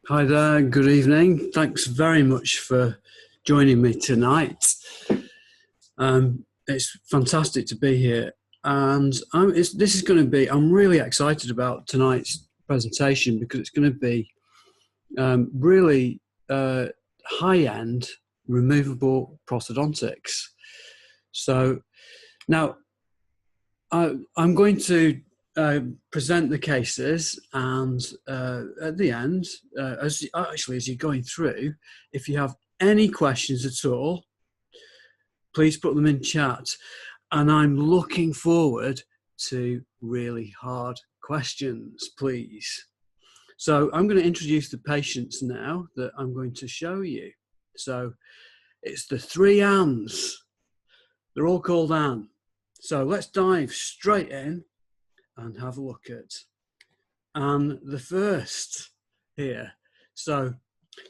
Hi there, good evening. Thanks very much for joining me tonight. It's fantastic to be here. And this is going to be, I'm really excited about tonight's presentation because it's going to be really high-end removable prosthodontics. So now I'm going to present the cases, and at the end, as you're going through, if you have any questions at all, please put them in chat. And I'm looking forward to really hard questions, please. So I'm going to introduce the patients now that I'm going to show you. So it's the three Anns. They're all called Anne. So let's dive straight in and have a look at Anne the first here. So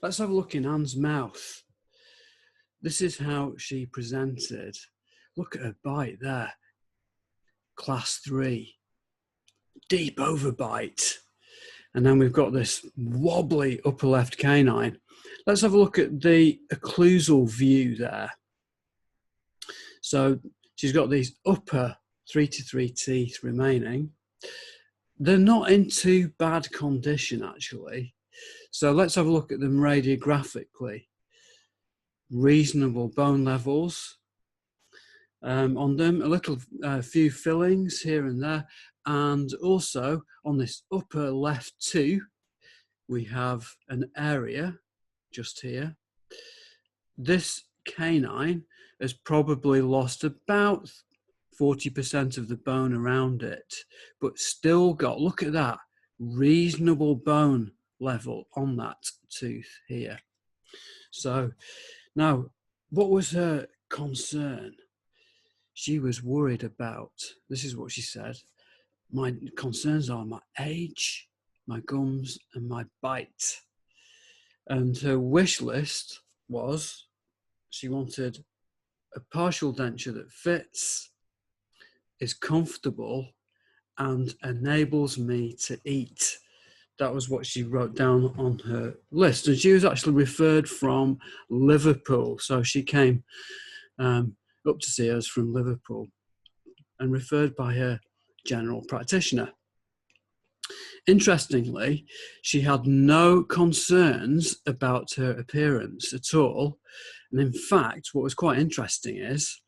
let's have a look in Anne's mouth. This is how she presented. Look at her bite there. Class 3. Deep overbite. And then we've got this wobbly upper left canine. Let's have a look at the occlusal view there. So she's got these upper 3 to 3 teeth remaining. They're not in too bad condition, actually. So let's have a look at them radiographically. Reasonable bone levels on them, a little few fillings here and there. And also on this upper left 2, we have an area just here. This canine has probably lost about 40% of the bone around it, but still got, look at that, reasonable bone level on that tooth here. So now, what was her concern? She was worried about, this is what she said, my concerns are my age, my gums, and my bite. And her wish list was, she wanted a partial denture that fits, is comfortable, and enables me to eat. That was what she wrote down on her list. And she was actually referred from Liverpool. So she came up to see us from Liverpool and referred by her general practitioner. Interestingly, she had no concerns about her appearance at all. And in fact, what was quite interesting is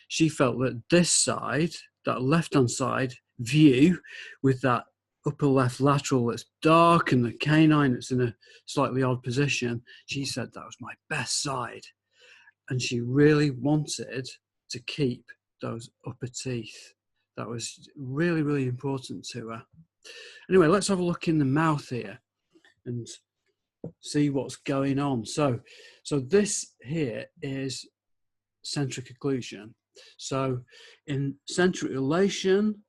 she felt that this side, that left-hand side view with that upper left lateral that's dark and the canine that's in a slightly odd position, she said that was my best side. And she really wanted to keep those upper teeth. That was really, really important to her. Anyway, let's have a look in the mouth here and see what's going on. So this here is centric occlusion. So in centric relation,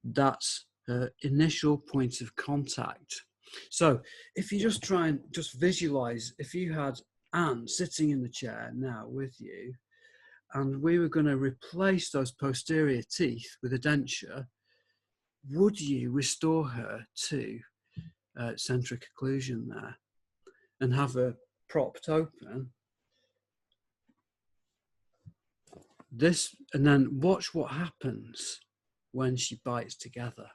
that's her initial point of contact. So if you just try and just visualize, if you had Anne sitting in the chair now with you, and we were going to replace those posterior teeth with a denture, would you restore her to centric occlusion there and have her propped open? This, and then watch what happens when she bites together.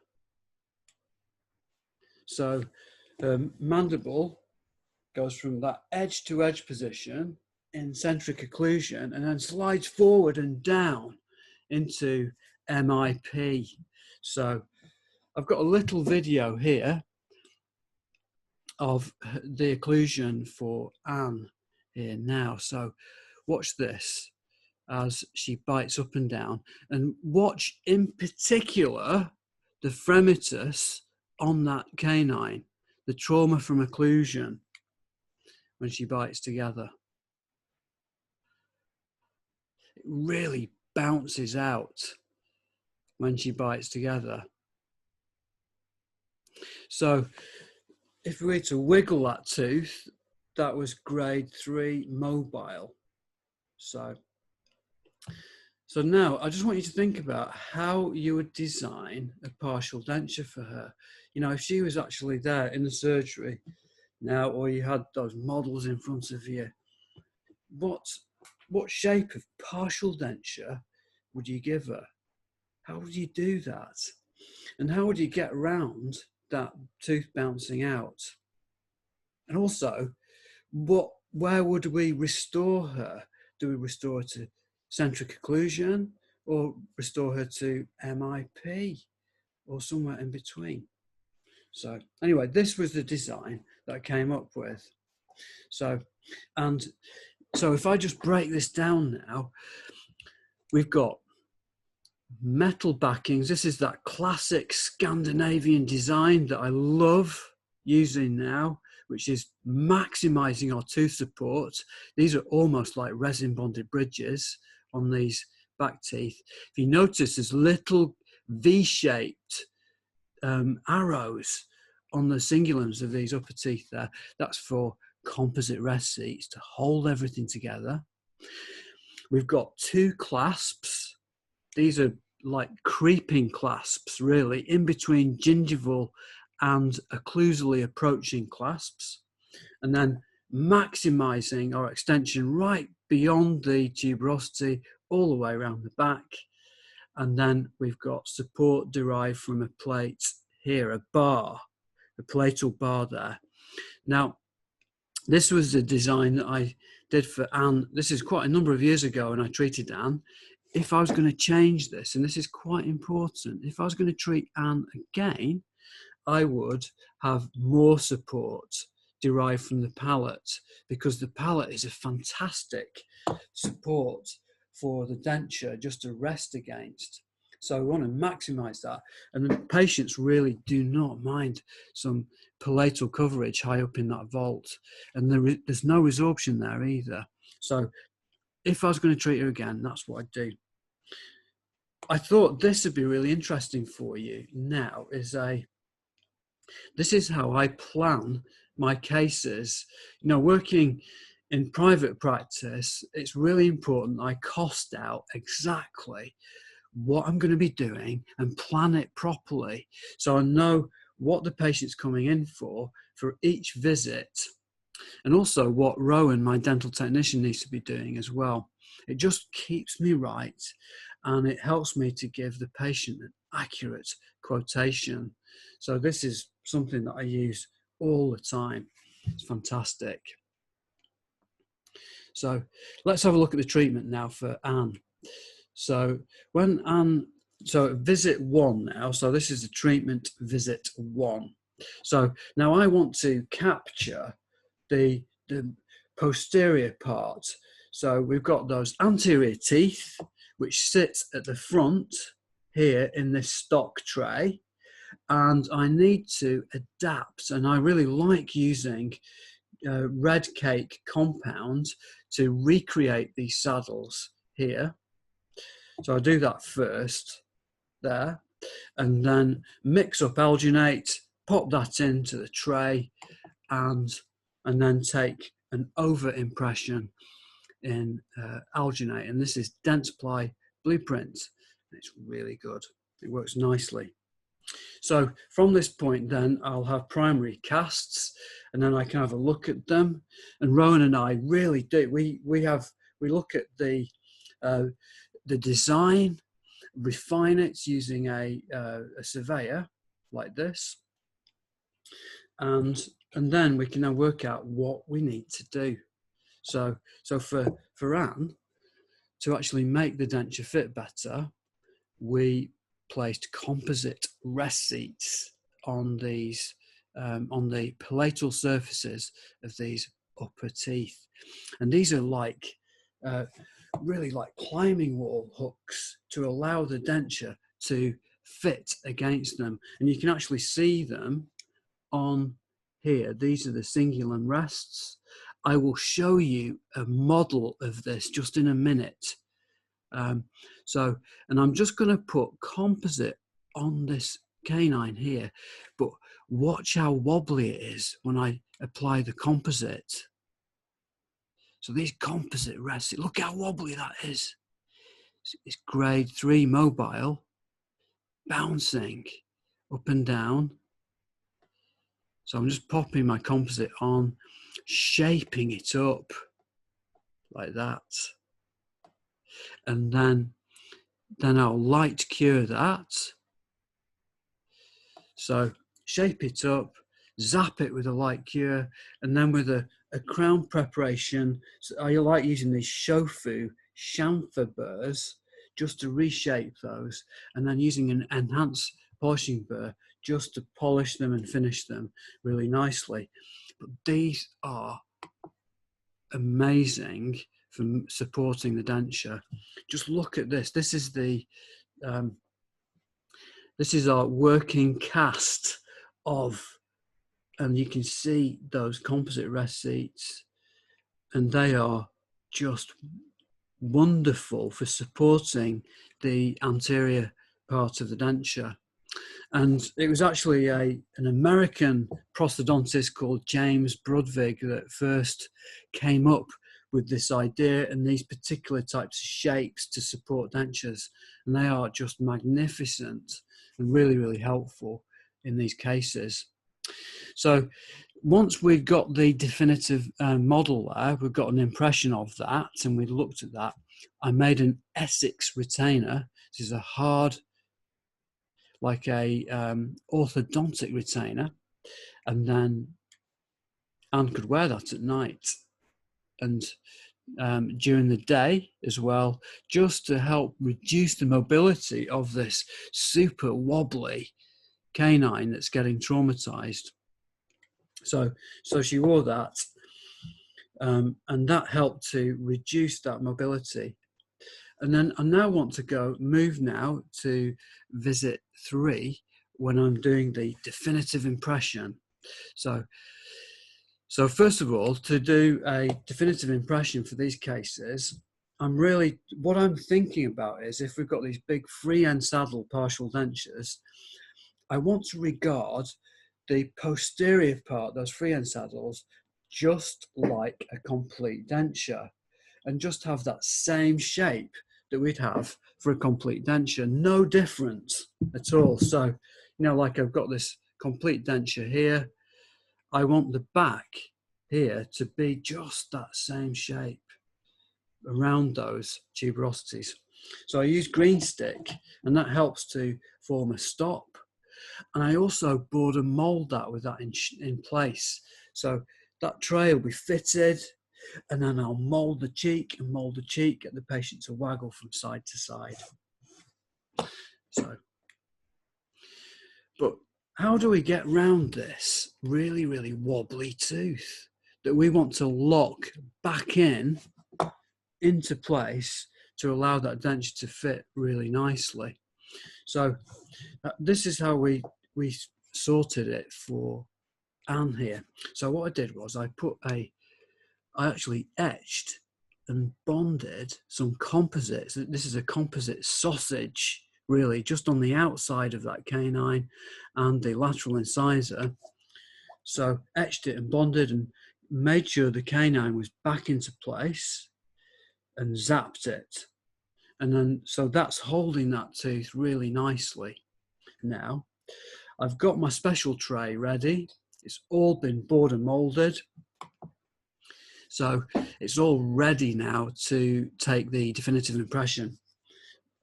So mandible goes from that edge to edge position in centric occlusion and then slides forward and down into MIP. So I've got a little video here of the occlusion for Anne here now. So watch this as she bites up and down, and watch in particular the fremitus on that canine, the trauma from occlusion when she bites together. It really bounces out when she bites together. So if we were to wiggle that tooth, that was grade 3 mobile. So now I just want you to think about how you would design a partial denture for her. You know, if she was actually there in the surgery now, or you had those models in front of you, what shape of partial denture would you give her? How would you do that? And how would you get around that tooth bouncing out? And also, where would we restore her? Do we restore her to centric occlusion, or restore her to MIP, or somewhere in between? So anyway, this was the design that I came up with. So if I just break this down now, we've got metal backings. This is that classic Scandinavian design that I love using now, which is maximizing our tooth support. These are almost like resin bonded bridges on these back teeth. If you notice, there's little V-shaped arrows on the cingulums of these upper teeth there. That's for composite rest seats to hold everything together. We've got two clasps. These are like creeping clasps, really, in between gingival and occlusally approaching clasps, and then maximizing our extension right beyond the tuberosity all the way around the back. And then we've got support derived from a plate here, a bar, a platal bar there. Now, this was the design that I did for Anne. This is quite a number of years ago, and I treated Anne. If I was going to change this, and this is quite important, if I was going to treat Anne again, I would have more support derived from the palate, because the palate is a fantastic support for the denture just to rest against. So we want to maximize that. And the patients really do not mind some palatal coverage high up in that vault. And there's no resorption there either. So if I was going to treat her again, that's what I'd do. I thought this would be really interesting for you now. This is how I plan my cases. You know, working in private practice, it's really important I cost out exactly what I'm going to be doing and plan it properly, so I know what the patient's coming in for each visit, and also what Rowan, my dental technician, needs to be doing as well. It just keeps me right, and it helps me to give the patient an accurate quotation. So this is something that I use all the time. It's fantastic. So let's have a look at the treatment now for Anne. So visit 1 now. So this is the treatment visit 1. So now I want to capture the posterior part. So we've got those anterior teeth, which sit at the front here in this stock tray. And I need to adapt, and I really like using red cake compound to recreate these saddles here. So I do that first there, and then mix up alginate, pop that into the tray, and then take an over impression in alginate. And this is Dentsply Blueprint. It's really good. It works nicely. So from this point then I'll have primary casts, and then I can have a look at them. And Rowan and I really do. We look at the design, refine it using a surveyor like this, and then we can now work out what we need to do. So for Anne, to actually make the denture fit better, we placed composite rest seats on these on the palatal surfaces of these upper teeth, and these are like really like climbing wall hooks to allow the denture to fit against them. And you can actually see them on here. These are the cingulum rests. I will show you a model of this just in a minute. And I'm just going to put composite on this canine here, but watch how wobbly it is when I apply the composite. So these composite rests, look how wobbly that is. It's grade 3 mobile, bouncing up and down. So I'm just popping my composite on, shaping it up like that. And then I'll light cure that. So shape it up, zap it with a light cure, and then with a crown preparation. So I like using these shofu chamfer burrs just to reshape those, and then using an enhanced polishing burr just to polish them and finish them really nicely. But these are amazing for supporting the denture. Just look at this. This is the this is our working cast of, and you can see those composite rest seats, and they are just wonderful for supporting the anterior part of the denture. And it was actually an American prosthodontist called James Brudvig that first came up with this idea and these particular types of shapes to support dentures. And they are just magnificent and really, really helpful in these cases. So once we've got the definitive model there, we've got an impression of that, and we looked at that, I made an Essex retainer. This is a hard, like a orthodontic retainer, and then Anne could wear that at night and during the day as well, just to help reduce the mobility of this super wobbly canine that's getting traumatized. So she wore that, and that helped to reduce that mobility. And then I now want to move now to visit 3 when I'm doing the definitive impression. So first of all, to do a definitive impression for these cases, what I'm thinking about is if we've got these big free end saddle partial dentures, I want to regard the posterior part, those free end saddles, just like a complete denture, and just have that same shape that we'd have for a complete denture, no different at all. So, you know, like I've got this complete denture here, I want the back here to be just that same shape around those tuberosities. So I use green stick, and that helps to form a stop. And I also border mold that with that in place. So that tray will be fitted, and then I'll mold the cheek and mold the cheek, get the patient to waggle from side to side. So, but how do we get round this really, really wobbly tooth that we want to lock back into place to allow that denture to fit really nicely? So this is how we sorted it for Anne here. So what I did was I actually etched and bonded some composites. This is a composite sausage, really, just on the outside of that canine and the lateral incisor. So etched it and bonded and made sure the canine was back into place and zapped it. And then, so that's holding that tooth really nicely. Now, I've got my special tray ready. It's all been border molded. So it's all ready now to take the definitive impression.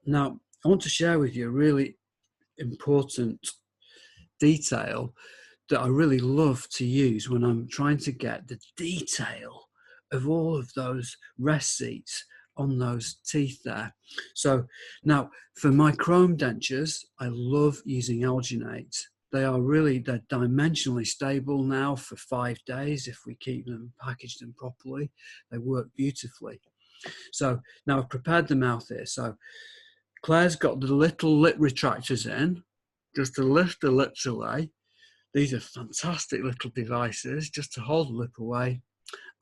Now, I want to share with you a really important detail that I really love to use when I'm trying to get the detail of all of those rest seats on those teeth there. So now for my chrome dentures, I love using alginate. They're dimensionally stable now for 5 days. If we keep them, package them properly, they work beautifully. So now I've prepared the mouth here. So Claire's got the little lip retractors in, just to lift the lips away. These are fantastic little devices just to hold the lip away.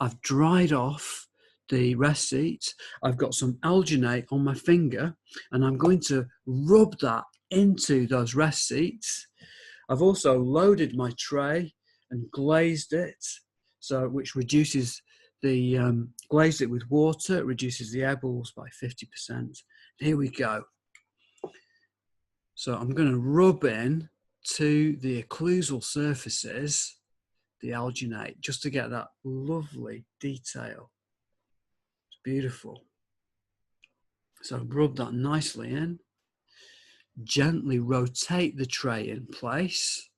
I've dried off the rest seats. I've got some alginate on my finger, and I'm going to rub that into those rest seats. I've also loaded my tray and glazed it, which reduces the, glazed it with water, it reduces the air bubbles by 50%. Here we go. So I'm going to rub in to the occlusal surfaces the alginate just to get that lovely detail. It's beautiful. So rub that nicely in. Gently rotate the tray in place.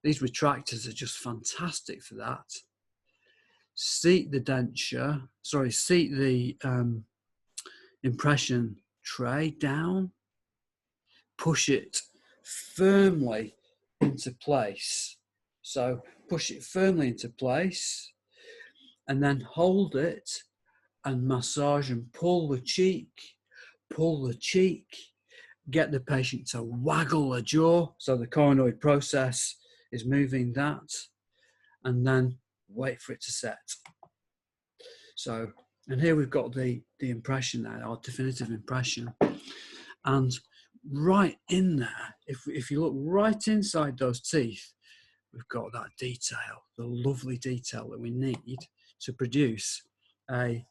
These retractors are just fantastic for that. Seat the denture, seat the impression tray down. Push it firmly into place. So push it firmly into place and then hold it and massage and pull the cheek, get the patient to waggle the jaw. So the coronoid process is moving that, and then wait for it to set. So, and here we've got the impression there, our definitive impression. And right in there, if you look right inside those teeth, we've got that detail, the lovely detail that we need to produce a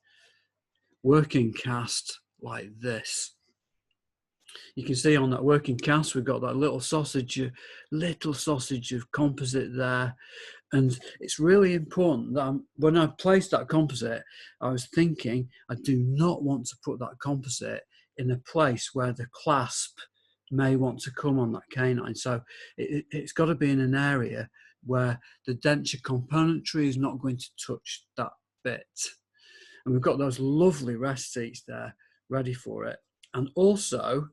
working cast like this. You can see on that working cast, we've got that little sausage of composite there. And it's really important that when I placed that composite, I was thinking, I do not want to put that composite in a place where the clasp may want to come on that canine. So it's got to be in an area where the denture componentry is not going to touch that bit. And we've got those lovely rest seats there ready for it. And also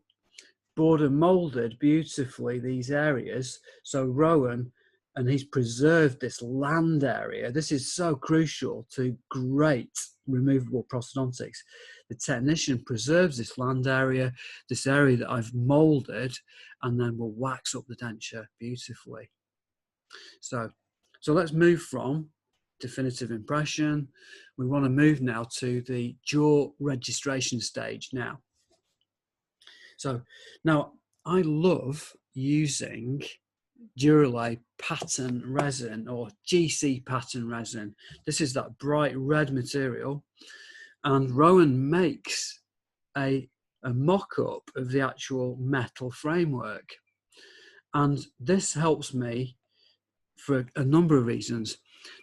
border molded beautifully these areas. So Rowan, and he's preserved this land area. This is so crucial to great removable prosthodontics. The technician preserves this land area, this area that I've molded, and then will wax up the denture beautifully. So let's move from definitive impression. We want to move now to the jaw registration stage now. So now I love using Duralay pattern resin or GC pattern resin. This is that bright red material, and Rowan makes a mock-up of the actual metal framework, and this helps me for a number of reasons.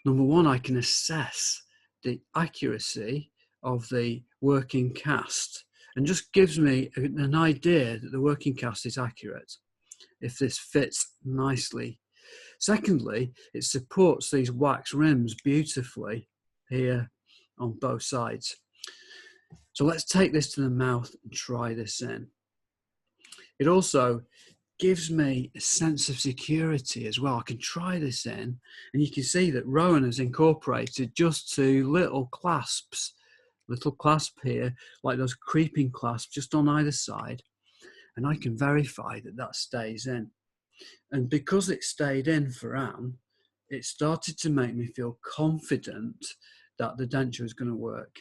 Number one, I can assess the accuracy of the working cast and just gives me an idea that the working cast is accurate if this fits nicely. Secondly, it supports these wax rims beautifully here on both sides. So let's take this to the mouth and try this in. It also gives me a sense of security as well. I can try this in, and you can see that Rowan has incorporated just two little clasps here, like those creeping clasps just on either side, and I can verify that that stays in. And because it stayed in for Anne, it started to make me feel confident that the denture is going to work.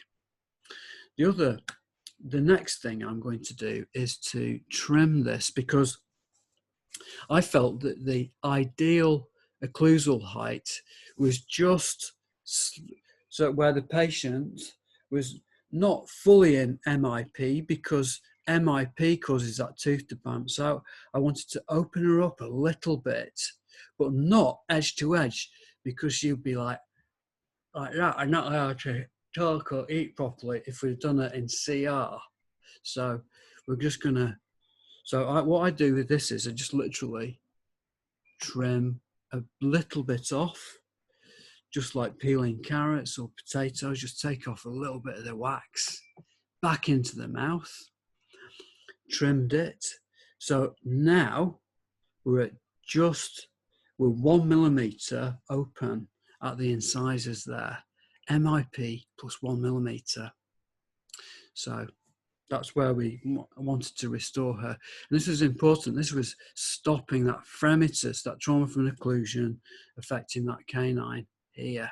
The next thing I'm going to do is to trim this, because I felt that the ideal occlusal height was just so where the patient was not fully in MIP, because MIP causes that tooth to bounce out. I wanted to open her up a little bit, but not edge to edge, because she'd be like that. I'm not allowed to talk or eat properly if we'd done it in CR. So we're just gonna, what I do with this is I just literally trim a little bit off, just like peeling carrots or potatoes. Just take off a little bit of the wax back into the mouth, trimmed it. So now we're 1 millimeter open at the incisors there. MIP plus 1 millimeter. So that's where we wanted to restore her. And this was important. This was stopping that fremitus, that trauma from an occlusion, affecting that canine here.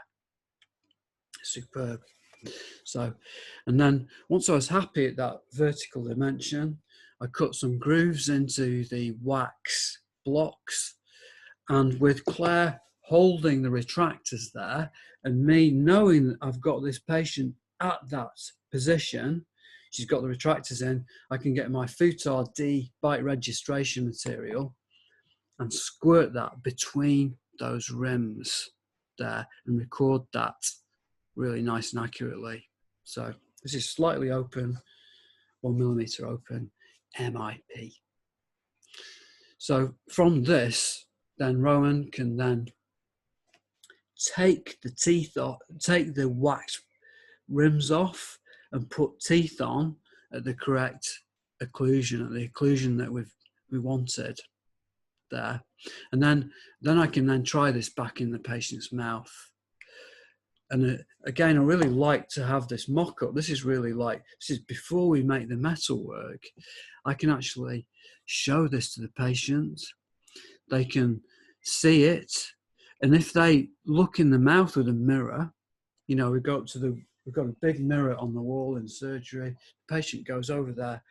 Superb. So, and then once I was happy at that vertical dimension, I cut some grooves into the wax blocks, and with Claire holding the retractors there and me knowing that I've got this patient at that position, she's got the retractors in, I can get my Futar D bite registration material and squirt that between those rims. there and record that really nice and accurately. So this is slightly open, 1mm open, MIP. So from this, then Rowan can then take the teeth off, take the wax rims off and put teeth on at the correct occlusion, at the occlusion that we wanted there. And then I can then try this back in the patient's mouth. And again, I really like to have this mock-up. This is really like, this is before we make the metal work. I can actually show this to the patient. They can see it. And if they look in the mouth with a mirror, you know, we've got a big mirror on the wall in surgery. The patient goes over there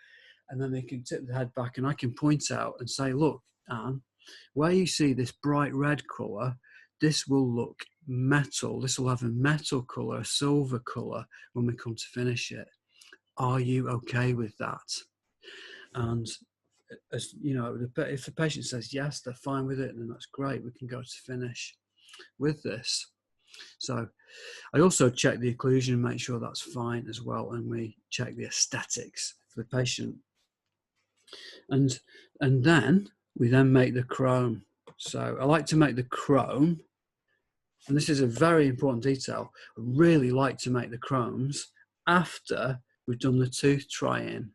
and then they can tip the head back and I can point out and say, look, Anne, where you see this bright red colour, this will look metal. This will have a metal colour, a silver colour when we come to finish it. Are you okay with that? And as you know, if the patient says yes, they're fine with it, then that's great. We can go to finish with this. So I also check the occlusion and make sure that's fine as well, and we check the aesthetics for the patient. And then we then make the chrome. So I like to make the chrome, and this is a very important detail. I really like to make the chromes after we've done the tooth try-in,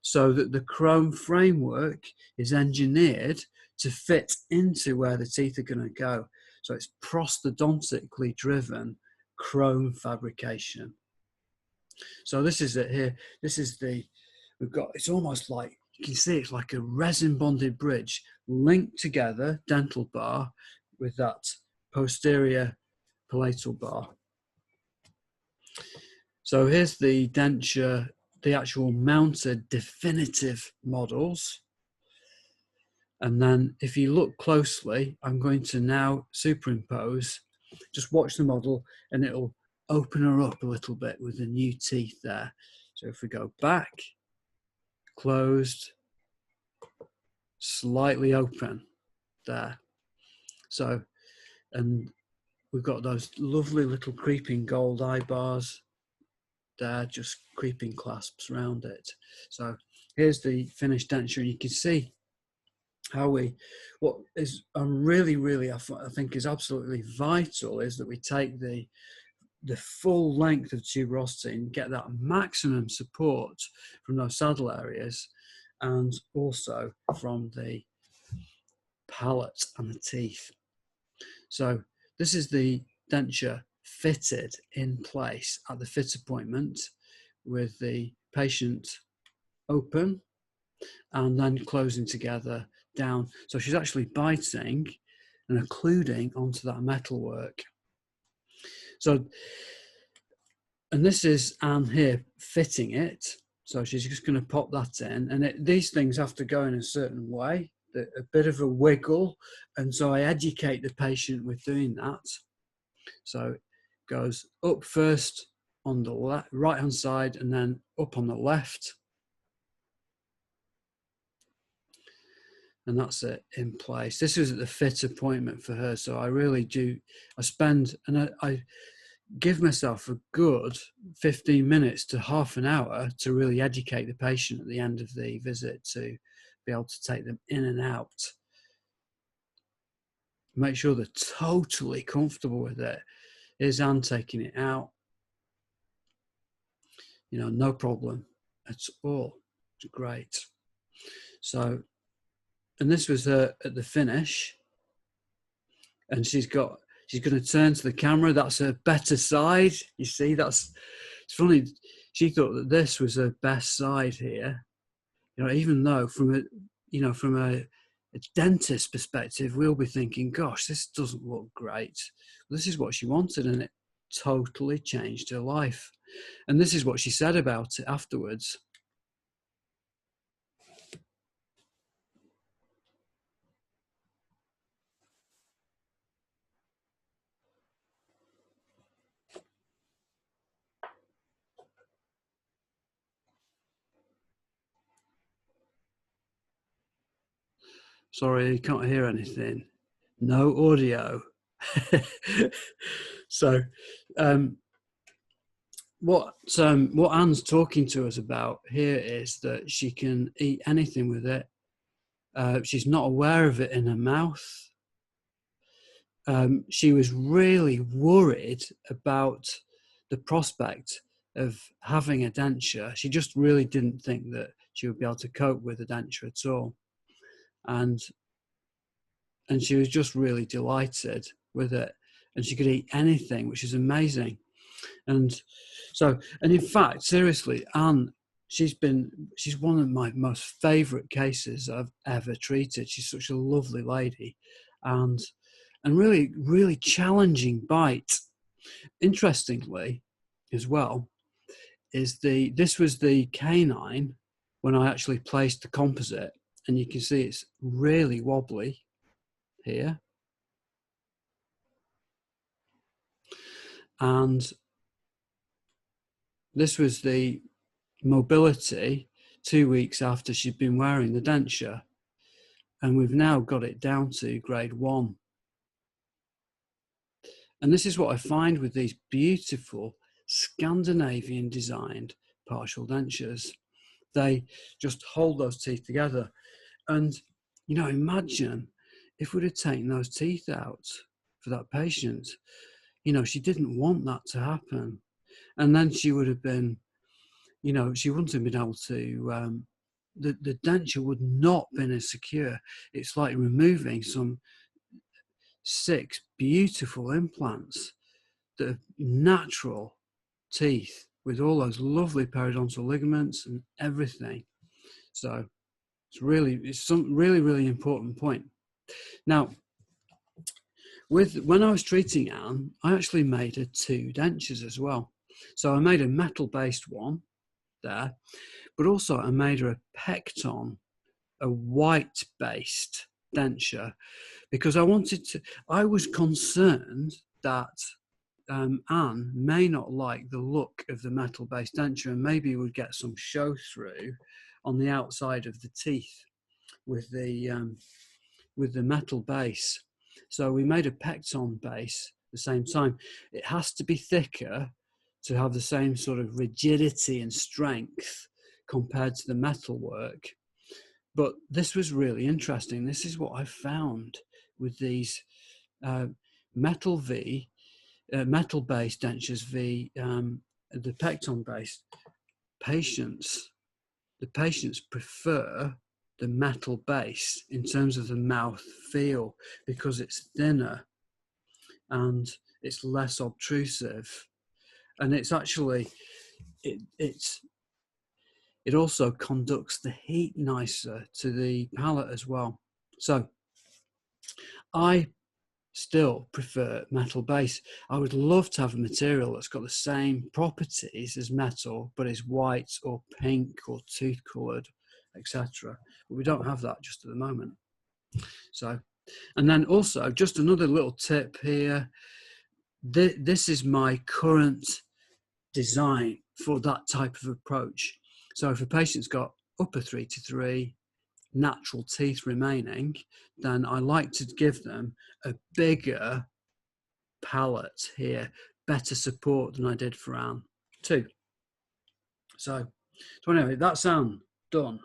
so that the chrome framework is engineered to fit into where the teeth are going to go. So it's prosthodontically driven chrome fabrication. So this is it here. This is it's almost like, you can see it's like a resin bonded bridge linked together, dental bar, with that posterior palatal bar. So here's the denture, the actual mounted definitive models. And then if you look closely, I'm going to now superimpose, just watch the model and it'll open her up a little bit with the new teeth there. So if we go back, closed, slightly open there. So, and we've got those lovely little creeping gold eye bars there, just creeping clasps around it. So here's the finished denture, and you can see how what is really I think is absolutely vital is that we take the full length of tuberosity and get that maximum support from those saddle areas, and also from the palate and the teeth. So this is the denture fitted in place at the fit appointment, with the patient open and then closing together down. So she's actually biting and occluding onto that metalwork. So, and this is Anne here fitting it. So she's just going to pop that in, and these things have to go in a certain way, a bit of a wiggle. And so I educate the patient with doing that. So it goes up first on the right hand side and then up on the left. And that's it in place. This is the fit appointment for her. So I really do, I give myself a good 15 minutes to half an hour to really educate the patient at the end of the visit, to be able to take them in and out. Make sure they're totally comfortable with it. Here's Anne taking it out. You know, no problem at all. It's great. So, and this was her at the finish, and she's going to turn to the camera. That's her better side. You see, it's funny. She thought that this was her best side here. You know, even though from a dentist perspective, we'll be thinking, gosh, this doesn't look great. This is what she wanted, and it totally changed her life. And this is what she said about it afterwards. Sorry, you can't hear anything. No audio. So, what Anne's talking to us about here is that she can eat anything with it. She's not aware of it in her mouth. She was really worried about the prospect of having a denture. She just really didn't think that she would be able to cope with a denture at all. And she was just really delighted with it. And she could eat anything, which is amazing. And in fact, seriously, Anne, she's one of my most favourite cases I've ever treated. She's such a lovely lady, and really, really challenging bite. Interestingly, as well, this was the canine when I actually placed the composite, and you can see it's really wobbly here. And this was the mobility 2 weeks after she'd been wearing the denture. And we've now got it down to grade 1. And this is what I find with these beautiful Scandinavian designed partial dentures. They just hold those teeth together. And, imagine if we'd have taken those teeth out for that patient. She didn't want that to happen. And then she would have been, she wouldn't have been able to, the denture would not have been as secure. It's like removing some 6 beautiful implants that are natural teeth with all those lovely periodontal ligaments and everything. So it's some really important point. Now, when I was treating Anne, I actually made her 2 dentures as well. So I made a metal-based one there, but also I made her a pecton, a white-based denture, because I was concerned that Anne may not like the look of the metal-based denture, and maybe would get some show through on the outside of the teeth with the metal base. So we made a pecton base at the same time. It has to be thicker to have the same sort of rigidity and strength compared to the metal work. But this was really interesting. This is what I found with these metal-based dentures v the pecton-based patients. The patients prefer the metal base in terms of the mouth feel because it's thinner and it's less obtrusive, and it's actually it also conducts the heat nicer to the palate as well. So I still prefer metal base. I would love to have a material that's got the same properties as metal, but is white or pink or tooth colored, etc. But we don't have that just at the moment. So, and then also just another little tip here. This is my current design for that type of approach. So if a patient's got upper 3 to 3, natural teeth remaining, then I like to give them a bigger palate here, better support than I did for Anne too. So anyway, that's Anne done.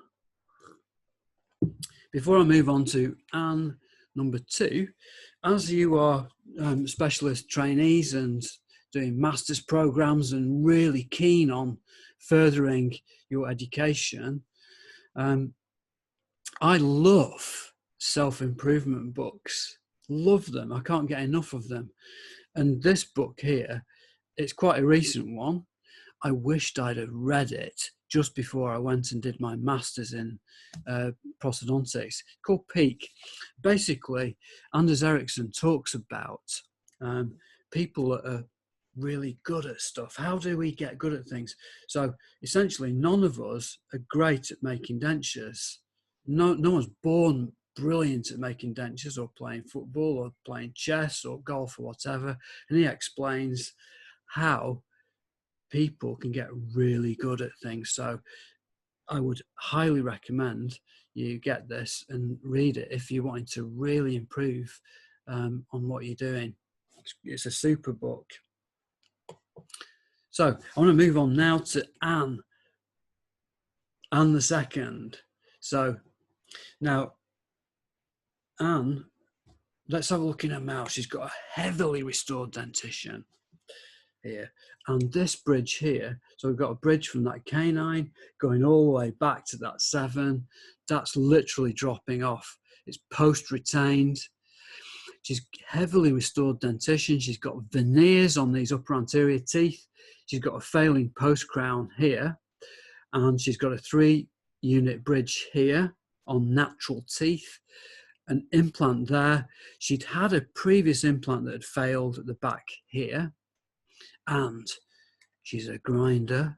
Before I move on to Anne number 2, as you are specialist trainees and doing master's programs and really keen on furthering your education, I love self-improvement books. Love them. I can't get enough of them. And this book here, it's quite a recent one. I wished I'd have read it just before I went and did my master's in prosthodontics, called Peak. Basically, Anders Ericsson talks about people that are really good at stuff. How do we get good at things? So essentially, none of us are great at making dentures. No one's born brilliant at making dentures or playing football or playing chess or golf or whatever. And he explains how people can get really good at things. So I would highly recommend you get this and read it if you're wanting to really improve on what you're doing. It's a super book. So I want to move on now to Anne the second. So now Anne, let's have a look in her mouth. She's got a heavily restored dentition here. And this bridge here, so we've got a bridge from that canine going all the way back to that 7. That's literally dropping off. It's post-retained. She's heavily restored dentition. She's got veneers on these upper anterior teeth. She's got a failing post-crown here. And she's got a 3-unit bridge here on natural teeth. An implant there. She'd had a previous implant that had failed at the back here. And she's a grinder.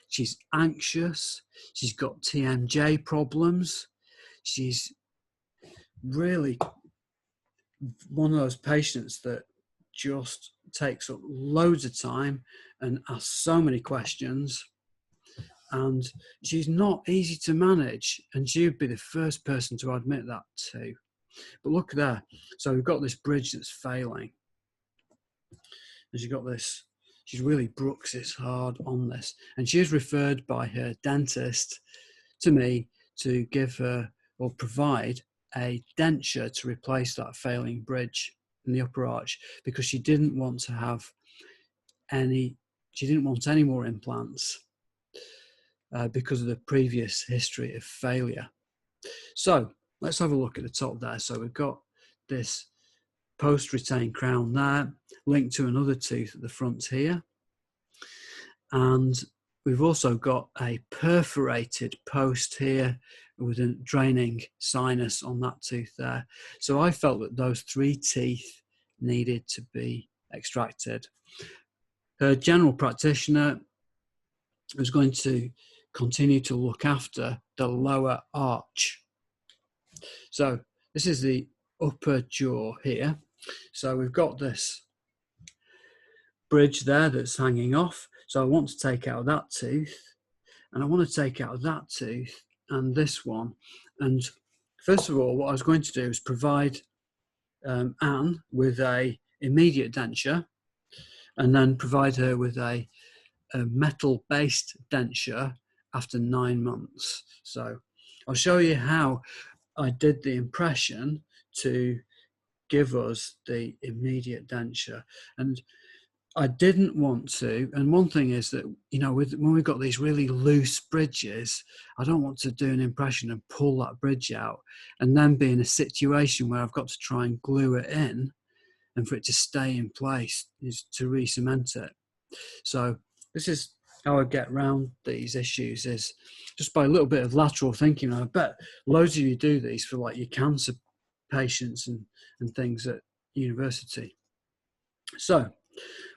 She's anxious. She's got TMJ problems. She's really one of those patients that just takes up loads of time and asks so many questions. And she's not easy to manage. And she would be the first person to admit that too. But look there. So we've got this bridge that's failing. And she's got this. She's really brooks it hard on this. And she is referred by her dentist to me to give her or provide a denture to replace that failing bridge in the upper arch, because she didn't want to have any more implants because of the previous history of failure. So let's have a look at the top there. So we've got this post-retained crown there, linked to another tooth at the front here. And we've also got a perforated post here with a draining sinus on that tooth there. So I felt that those 3 teeth needed to be extracted. Her general practitioner was going to continue to look after the lower arch. So this is the upper jaw here. So we've got this bridge there that's hanging off. So I want to take out that tooth, and I want to take out that tooth and this one. And first of all, what I was going to do is provide Anne with a immediate denture, and then provide her with a metal-based denture after 9 months. So I'll show you how I did the impression to give us the immediate denture. And I didn't want to, and one thing is that, you know, when we've got these really loose bridges, I don't want to do an impression and pull that bridge out and then be in a situation where I've got to try and glue it in, and for it to stay in place is to re-cement it. So this is how I get around these issues, is just by a little bit of lateral thinking. I bet loads of you do these for like your cancer patients and things at university. So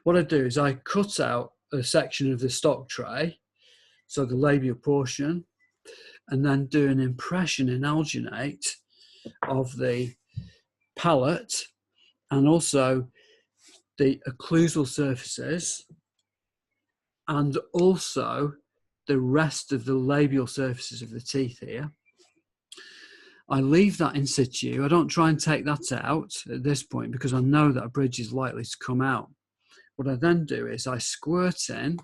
what I do is I cut out a section of the stock tray, so the labial portion, and then do an impression in alginate of the palate and also the occlusal surfaces, and also the rest of the labial surfaces of the teeth here. I leave that in situ. I don't try and take that out at this point because I know that a bridge is likely to come out. What I then do is I squirt in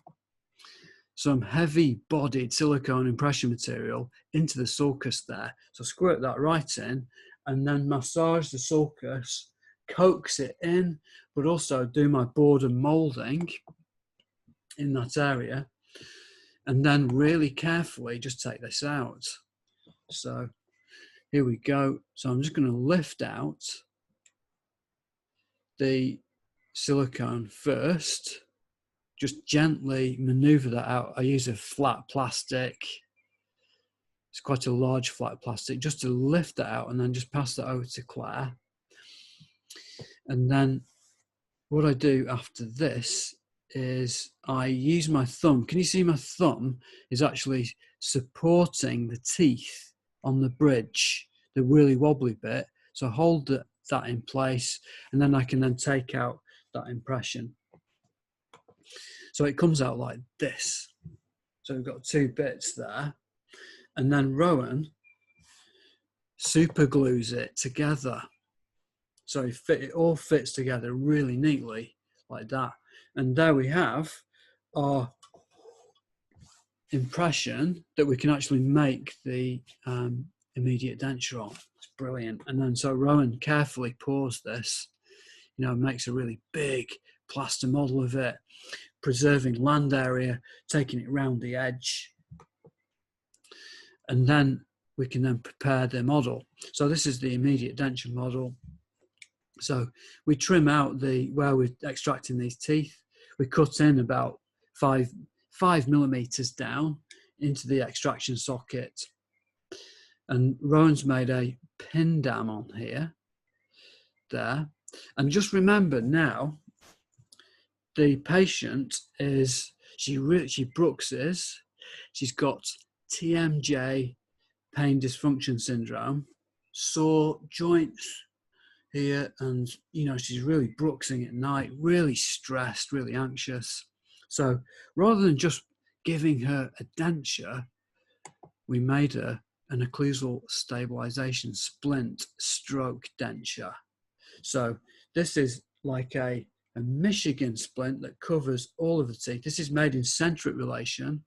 some heavy-bodied silicone impression material into the sulcus there. So squirt that right in, and then massage the sulcus, coax it in, but also do my border moulding in that area, and then really carefully just take this out. So here we go. So I'm just going to lift out the silicone first, just gently maneuver that out. I use a flat plastic. It's quite a large flat plastic, just to lift that out, and then just pass that over to Claire. And then what I do after this is I use my thumb. Can you see my thumb is actually supporting the teeth on the bridge, the really wobbly bit. So I hold that in place, and then I can then take out that impression. So it comes out like this. So we've got 2 bits there. And then Rowan super glues it together. So it all fits together really neatly like that. And there we have our impression that we can actually make the immediate denture on. It's brilliant. And then so Rowan carefully pours this, you know, makes a really big plaster model of it, preserving land area, taking it round the edge. And then we can then prepare the model. So this is the immediate denture model. So we trim out where we're extracting these teeth. We cut in about five millimeters down into the extraction socket. And Rowan's made a pin dam on here, there. And just remember now, the patient is, she bruxes, she's got TMJ, pain dysfunction syndrome, sore joints here, and you know, she's really bruxing at night, really stressed, really anxious. So rather than just giving her a denture, we made her an occlusal stabilization splint stroke denture. So this is like a Michigan splint that covers all of the teeth. This is made in centric relation,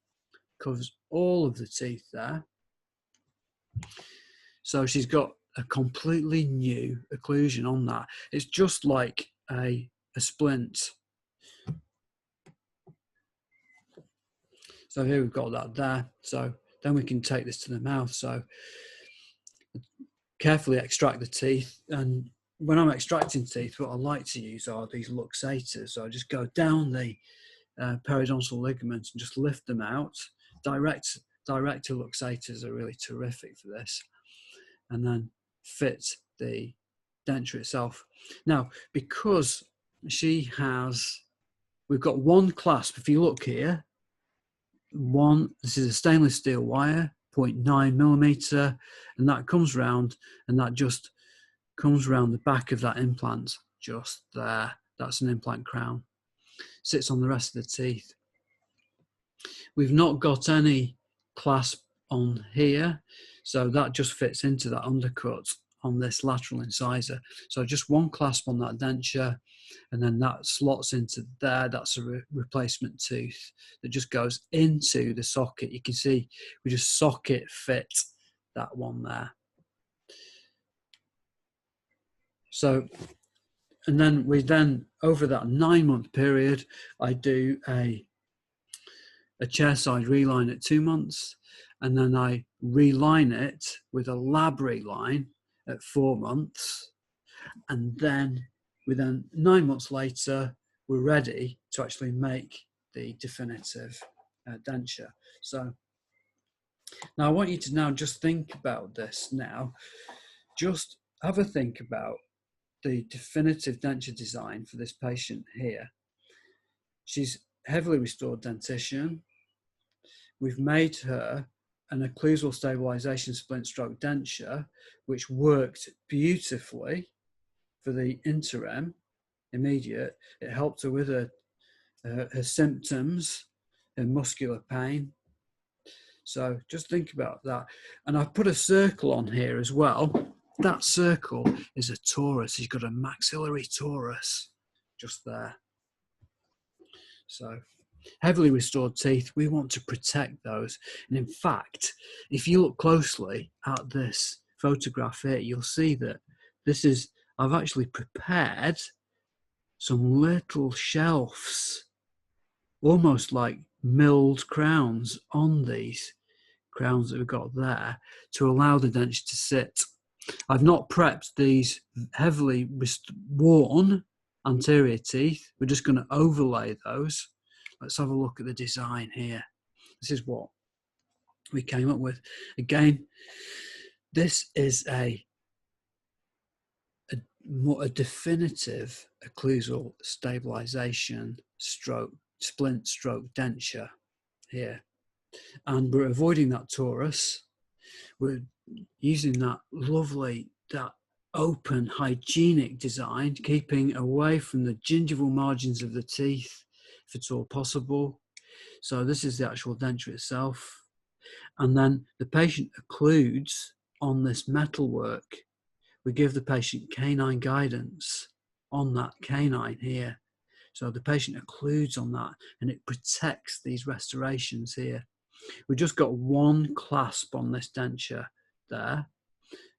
covers all of the teeth there. So she's got a completely new occlusion on that. It's just like a splint. So here we've got that there. So then we can take this to the mouth. So carefully extract the teeth. And when I'm extracting teeth, what I like to use are these luxators. So I just go down the periodontal ligaments and just lift them out. Direct luxators are really terrific for this. And then fit the denture itself. Now, because we've got one clasp, if you look here, this is a stainless steel wire, 0.9 millimeter, and that comes round, and that just comes round the back of that implant, just there. That's an implant crown. Sits on the rest of the teeth. We've not got any clasp on here, so that just fits into that undercut on this lateral incisor. So just one clasp on that denture, and then that slots into there. That's a replacement tooth that just goes into the socket. You can see we just socket fit that one there. So, and then over that 9-month period, I do a chairside reline at 2 months, and then I reline it with a lab reline at 4 months, and then 9 months later, we're ready to actually make the definitive denture. So now I want you to now just think about this now. Just have a think about the definitive denture design for this patient here. She's heavily restored dentition. We've made her an occlusal stabilization splint stroke denture, which worked beautifully for the interim, immediate. It helped her with her symptoms, her muscular pain. So just think about that. And I've put a circle on here as well. That circle is a torus. He's got a maxillary torus just there. So heavily restored teeth, we want to protect those. And in fact, if you look closely at this photograph here, you'll see that I've actually prepared some little shelves, almost like milled crowns on these crowns that we've got there to allow the denture to sit. I've not prepped these heavily worn anterior teeth. We're just going to overlay those. Let's have a look at the design here. This is what we came up with. Again, this is a definitive occlusal stabilization splint stroke denture here. And we're avoiding that torus. We're using that lovely, that open, hygienic design, keeping away from the gingival margins of the teeth, if at all possible. So this is the actual denture itself. And then the patient occludes on this metalwork we give the patient canine guidance on that canine here. So the patient occludes on that and it protects these restorations here. We've just got one clasp on this denture there,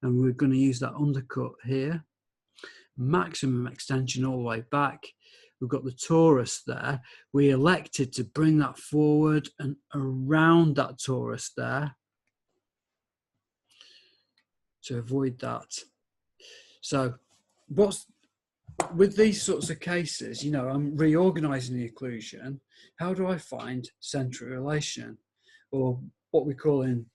and we're going to use that undercut here. Maximum extension all the way back. We've got the torus there. We elected to bring that forward and around that torus there to avoid that. So what's with these sorts of cases, you know, I'm reorganizing the occlusion. How do I find centric relation, or what we call in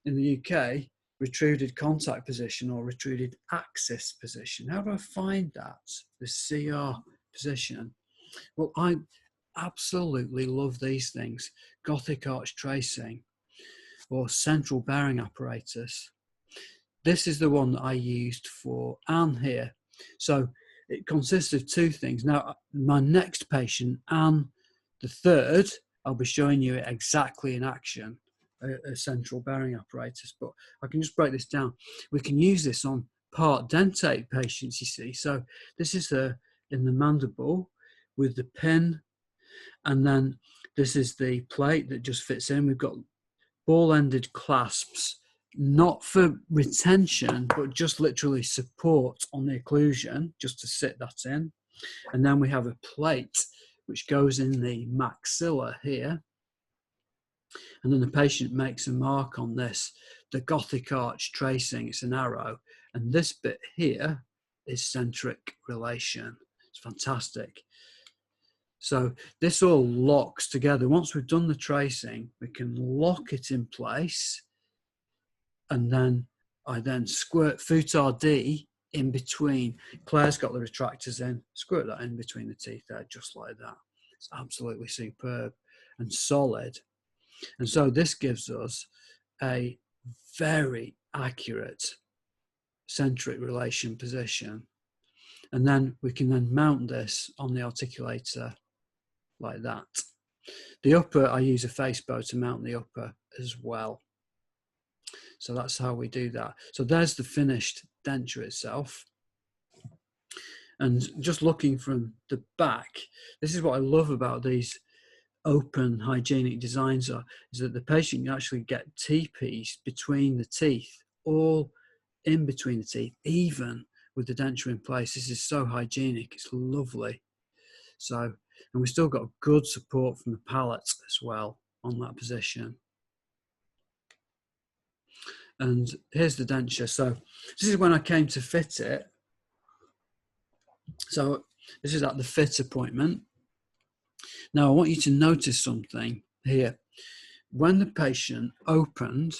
the UK, retruded contact position or retruded axis position? How do I find that, the CR position? Well, I absolutely love these things. Gothic arch tracing or central bearing apparatus. This is the one that I used for Anne here. So it consists of two things. Now, my next patient, Anne the third, I'll be showing you it exactly in action, a central bearing apparatus, but I can just break this down. We can use this on part dentate patients, you see. So this is in the mandible with the pin, and then this is the plate that just fits in. We've got ball-ended clasps, not for retention, but just literally support on the occlusion, just to sit that in. And then we have a plate which goes in the maxilla here. And then the patient makes a mark on this, the Gothic arch tracing, it's an arrow. And this bit here is centric relation. It's fantastic. So this all locks together. Once we've done the tracing, we can lock it in place. And then I then squirt Futard D in between. Claire's got the retractors in, squirt that in between the teeth there, just like that. It's absolutely superb and solid. And so this gives us a very accurate centric relation position. And then we can then mount this on the articulator like that. The upper, I use a face bow to mount the upper as well. So that's how we do that. So there's the finished denture itself. And just looking from the back, this is what I love about these open hygienic designs is that the patient can actually get T-piece between the teeth, all in between the teeth, even with the denture in place. This is so hygienic, it's lovely. So, and we've still got good support from the palate as well on that position. And here's the denture. So this is when I came to fit it. So this is at the fit appointment. Now I want you to notice something here. When the patient opened,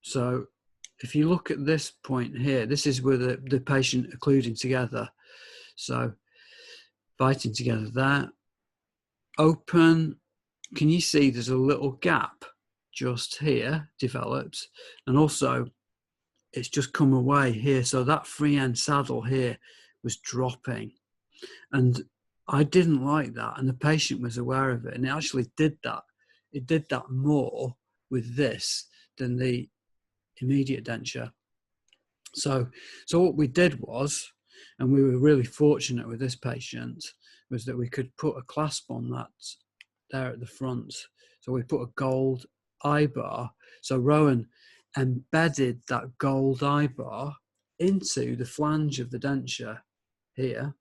so if you look at this point here, this is where the patient occluding together. So biting together there, open, can you see there's a little gap just here developed, and also it's just come away here. So that free end saddle here was dropping, and I didn't like that, and the patient was aware of it, and it actually did that. It did that more with this than the immediate denture. So what we did was, and we were really fortunate with this patient, was that we could put a clasp on that there at the front. So we put a gold eye bar. So Rowan embedded that gold eye bar into the flange of the denture here,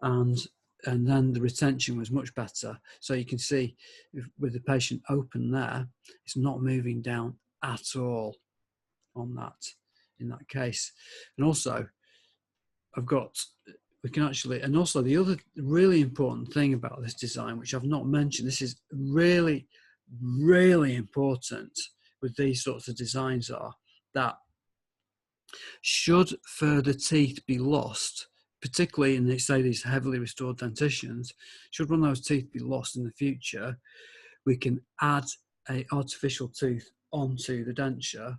and then the retention was much better. So you can see with the patient open there, it's not moving down at all on that, in that case. And also we can actually, and also the other really important thing about this design, which I've not mentioned, this is really, really important with these sorts of designs, are that should further teeth be lost, particularly in, say, these heavily restored dentitions, should one of those teeth be lost in the future, we can add an artificial tooth onto the denture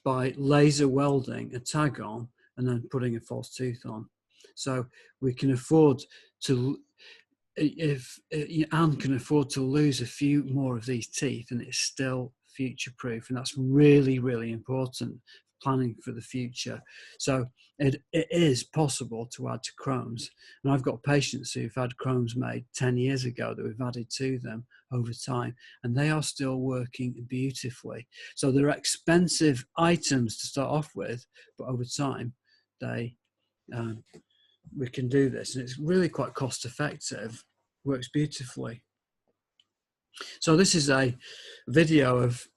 by laser welding a tag on and then putting a false tooth on. So we can afford to, if Anne can afford to lose a few more of these teeth, and it's still future proof, and that's really, really important planning for the future. So it is possible to add to chromes. And I've got patients who've had chromes made 10 years ago that we've added to them over time, and they are still working beautifully. So they're expensive items to start off with, but over time, we can do this, and it's really quite cost effective, works beautifully. So this is a video of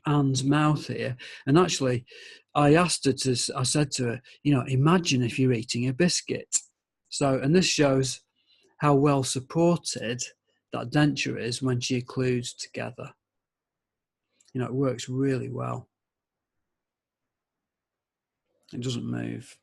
Anne's mouth here, and actually I said to her, you know, imagine if you're eating a biscuit. So, and this shows how well supported that denture is when she occludes together. You know, it works really well. It doesn't move.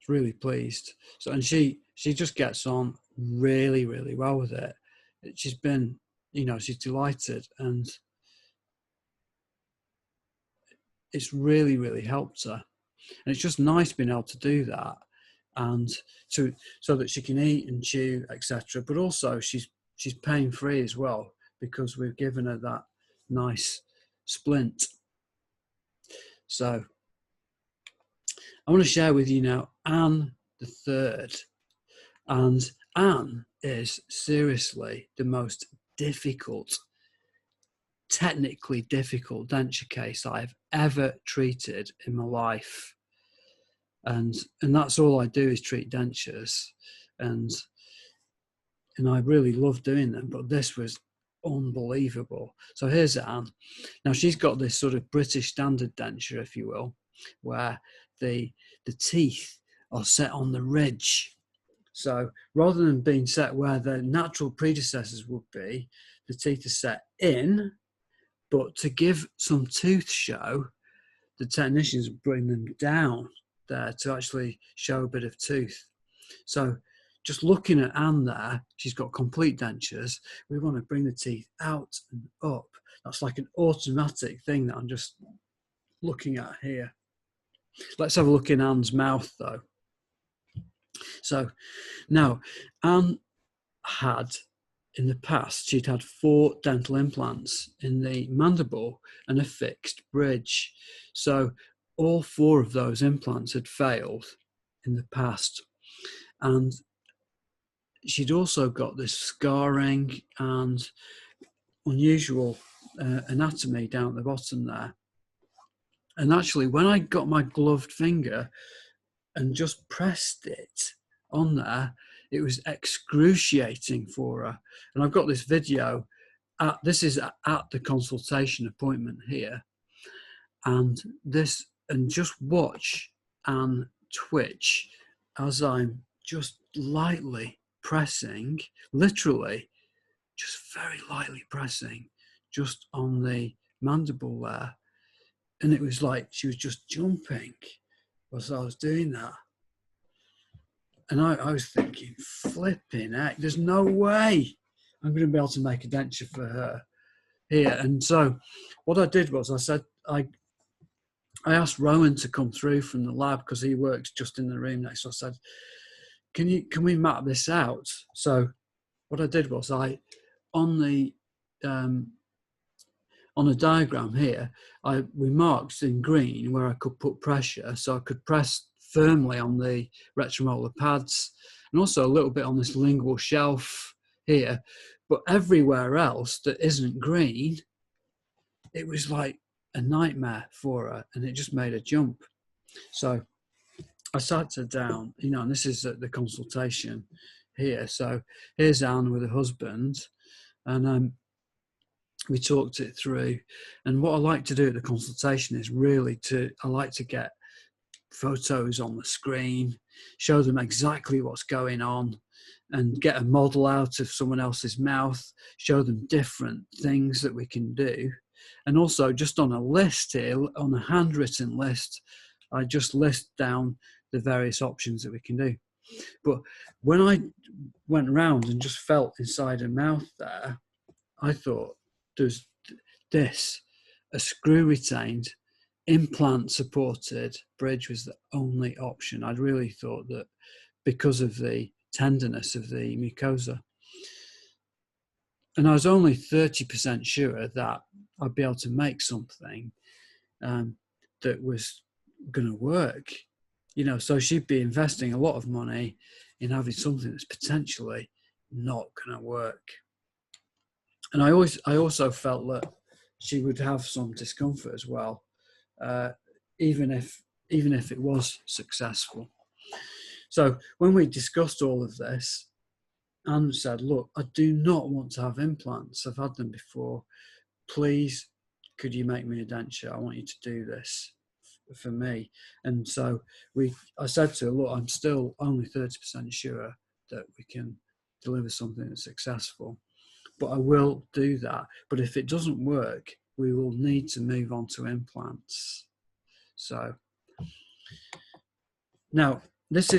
Really pleased. So, and she just gets on really, really well with it. She's been, you know, she's delighted, and it's really, really helped her. And it's just nice being able to do that, and so that she can eat and chew, etc. But also she's pain free as well, because we've given her that nice splint. So I want to share with you now Anne the third. And Anne is seriously the most difficult, technically difficult denture case I've ever treated in my life. And that's all I do is treat dentures. And I really love doing them, but this was unbelievable. So here's Anne. Now she's got this sort of British standard denture, if you will, where the teeth are set on the ridge. So rather than being set where the natural predecessors would be, the teeth are set in, but to give some tooth show, the technicians bring them down there to actually show a bit of tooth. So just looking at Anne there, she's got complete dentures. We want to bring the teeth out and up. That's like an automatic thing that I'm just looking at here. Let's have a look in Anne's mouth though. So now Anne had, in the past, she'd had 4 dental implants in the mandible and a fixed bridge. So all 4 of those implants had failed in the past. And she'd also got this scarring and unusual anatomy down at the bottom there. And actually, when I got my gloved finger and just pressed it on there, it was excruciating for her. And I've got this video. This is at the consultation appointment here. And just watch Anne twitch as I'm just lightly pressing, literally just very lightly pressing just on the mandible there. And it was like she was just jumping as I was doing that. And I was thinking, flipping heck, there's no way I'm going to be able to make a denture for her here. And so what I did was I said, I asked Rowan to come through from the lab because he works just in the room next. So I said, can we map this out? So what I did was on the diagram here, we marked in green where I could put pressure, so I could press firmly on the retromolar pads and also a little bit on this lingual shelf here. But everywhere else that isn't green, it was like a nightmare for her, and it just made her jump. So I sat her down, you know, and this is at the consultation here. So here's Anne with her husband, and we talked it through. And what I like to do at the consultation is I like to get photos on the screen, show them exactly what's going on, and get a model out of someone else's mouth, show them different things that we can do. And also just on a list here, on a handwritten list, I just list down the various options that we can do. But when I went around and just felt inside her mouth there, I thought, there's this, a screw retained, implant supported bridge was the only option. I'd really thought that because of the tenderness of the mucosa. And I was only 30% sure that I'd be able to make something that was going to work. You know, so she'd be investing a lot of money in having something that's potentially not going to work. And I also felt that she would have some discomfort as well, even if it was successful. So when we discussed all of this, Anne said, "Look, I do not want to have implants. I've had them before. Please, could you make me a denture? I want you to do this for me." And so I said to her, "Look, I'm still only 30% sure that we can deliver something that's successful, but I will do that. But if it doesn't work, we will need to move on to implants." So now this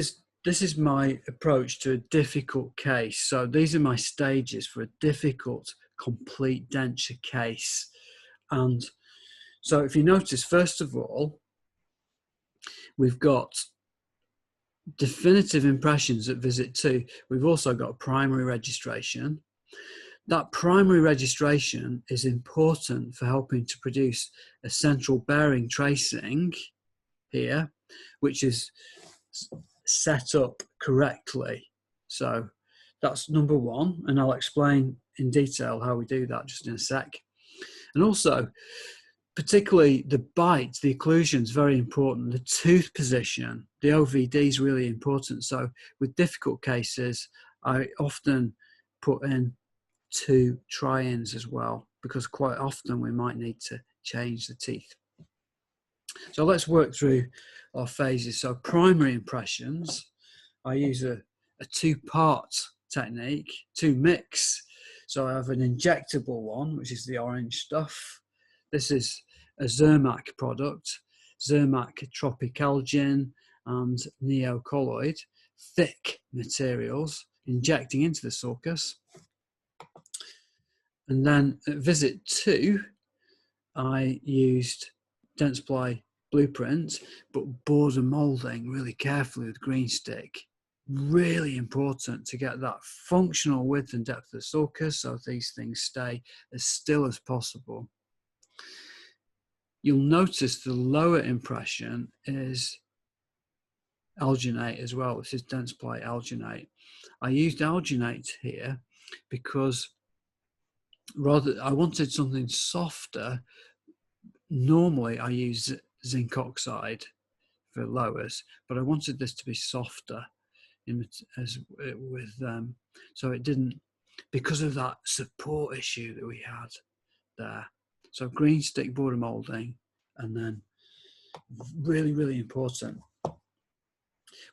is my approach to a difficult case. So these are my stages for a difficult, complete denture case. And so if you notice, first of all, we've got definitive impressions at visit 2. We've also got primary registration. That primary registration is important for helping to produce a central bearing tracing here, which is set up correctly. So that's number one, and I'll explain in detail how we do that just in a sec. And also, particularly the bite, the occlusion is very important. The tooth position, the OVD is really important. So with difficult cases, I often put in 2 try-ins as well, because quite often we might need to change the teeth. So let's work through our phases. So primary impressions, I use a 2-part technique, 2 mix. So I have an injectable one, which is the orange stuff. This is a Zermac product, Zermac Tropicalgin and Neocolloid, thick materials, injecting into the sulcus. And then at visit 2, I used Dentsply Blueprint, but border moulding really carefully with green stick. Really important to get that functional width and depth of the sulcus so these things stay as still as possible. You'll notice the lower impression is alginate as well. This is Dentsply alginate. I used alginate here because I wanted something softer. Normally I use zinc oxide for lowers, but I wanted this to be softer so it didn't, because of that support issue that we had there. So green stick border moulding, and then really, really important.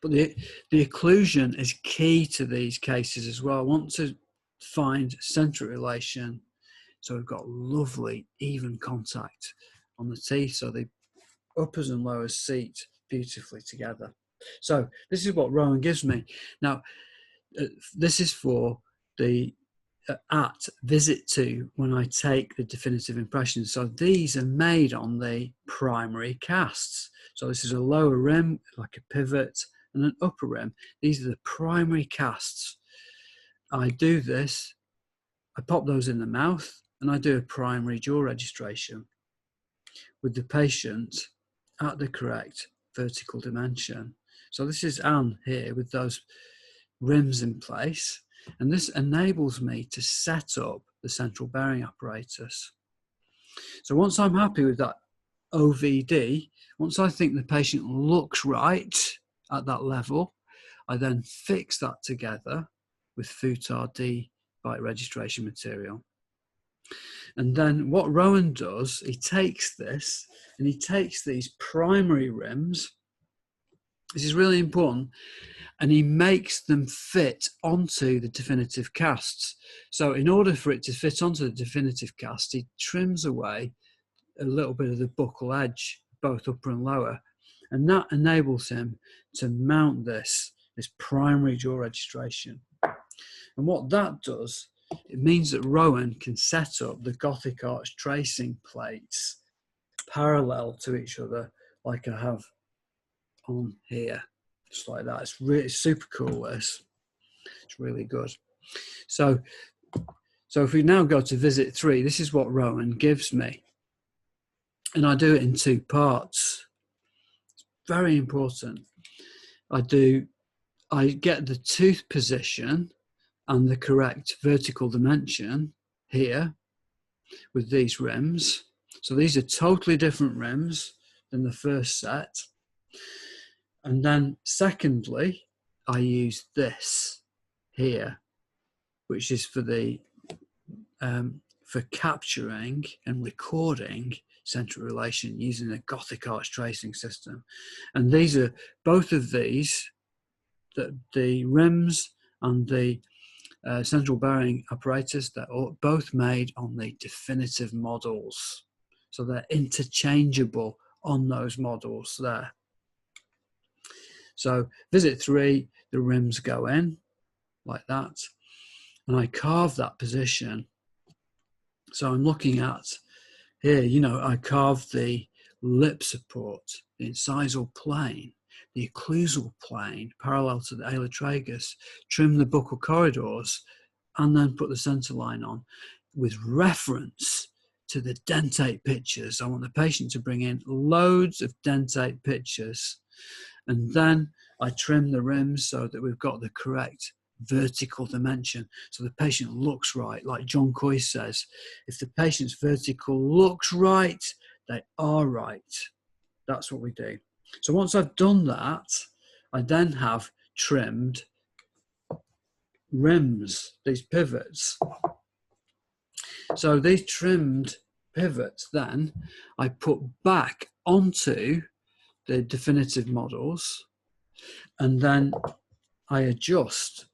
But the occlusion is key to these cases as well. I want to find centric relation, so we've got lovely even contact on the teeth, so the uppers and lowers seat beautifully together. So this is what Rowan gives me. Now, this is for the at visit 2 when I take the definitive impressions. So these are made on the primary casts. So this is a lower rim, like a pivot, and an upper rim. These are the primary casts. I do this, I pop those in the mouth, and I do a primary jaw registration with the patient at the correct vertical dimension. So this is Anne here with those rims in place, and this enables me to set up the central bearing apparatus. So once I'm happy with that OVD, once I think the patient looks right at that level, I then fix that together with Futar D bite registration material. And then what Rowan does, he takes this and he takes these primary rims, this is really important, and he makes them fit onto the definitive casts. So in order for it to fit onto the definitive cast, he trims away a little bit of the buccal edge, both upper and lower, and that enables him to mount this primary jaw registration. And what that does, it means that Rowan can set up the Gothic arch tracing plates parallel to each other, like I have on here, just like that. It's really super cool. It's really good. So So if we now go to visit 3, this is what Rowan gives me. And I do it in 2 parts. Very important. I get the tooth position and the correct vertical dimension here with these rims. So these are totally different rims than the first set. And then secondly, I use this here, which is for the for capturing and recording central relation using a Gothic arch tracing system. And these are both of these, the rims and the central bearing apparatus, they're both made on the definitive models. So they're interchangeable on those models there. So visit 3, the rims go in like that, and I carve that position. So I'm looking at here, you know, I carved the lip support, the incisal plane, the occlusal plane parallel to the ala tragus, trim the buccal corridors, and then put the center line on with reference to the dentate pictures. I want the patient to bring in loads of dentate pictures, and then I trim the rims so that we've got the correct vertical dimension, so the patient looks right. Like John Coy says, if the patient's vertical looks right, they are right. That's what we do. So once I've done that, I then have trimmed rims, these pivots. So these trimmed pivots then I put back onto the definitive models, and then I adjust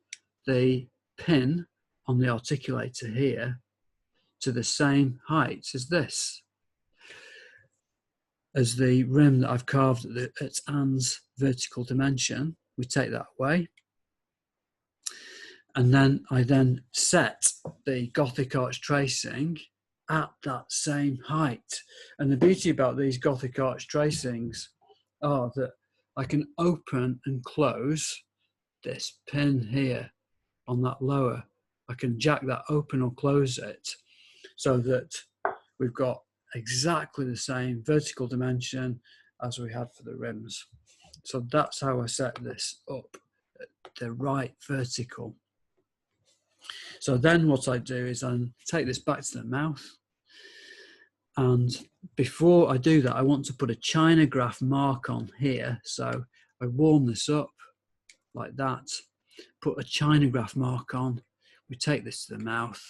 the pin on the articulator here to the same height as this, as the rim that I've carved at Anne's vertical dimension. We take that away, and then I then set the Gothic arch tracing at that same height. And the beauty about these Gothic arch tracings are that I can open and close this pin here on that lower. I can jack that open or close it so that we've got exactly the same vertical dimension as we had for the rims. So that's how I set this up at the right vertical. So then what I do is I take this back to the mouth, and before I do that, I want to put a China graph mark on here. So I warm this up like that, put a China graph mark on, we take this to the mouth,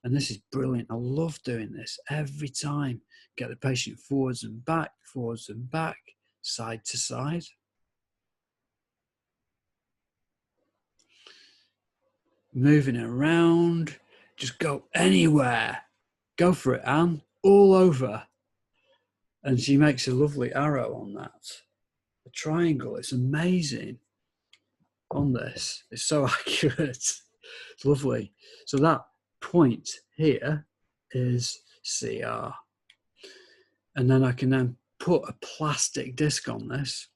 and this is brilliant. I love doing this every time. Get the patient forwards and back, side to side. Moving around, just go anywhere. Go for it, Anne, all over. And she makes a lovely arrow on that. A triangle, it's amazing on this. It's so accurate. It's lovely. So that point here is CR. And then I can then put a plastic disc on this,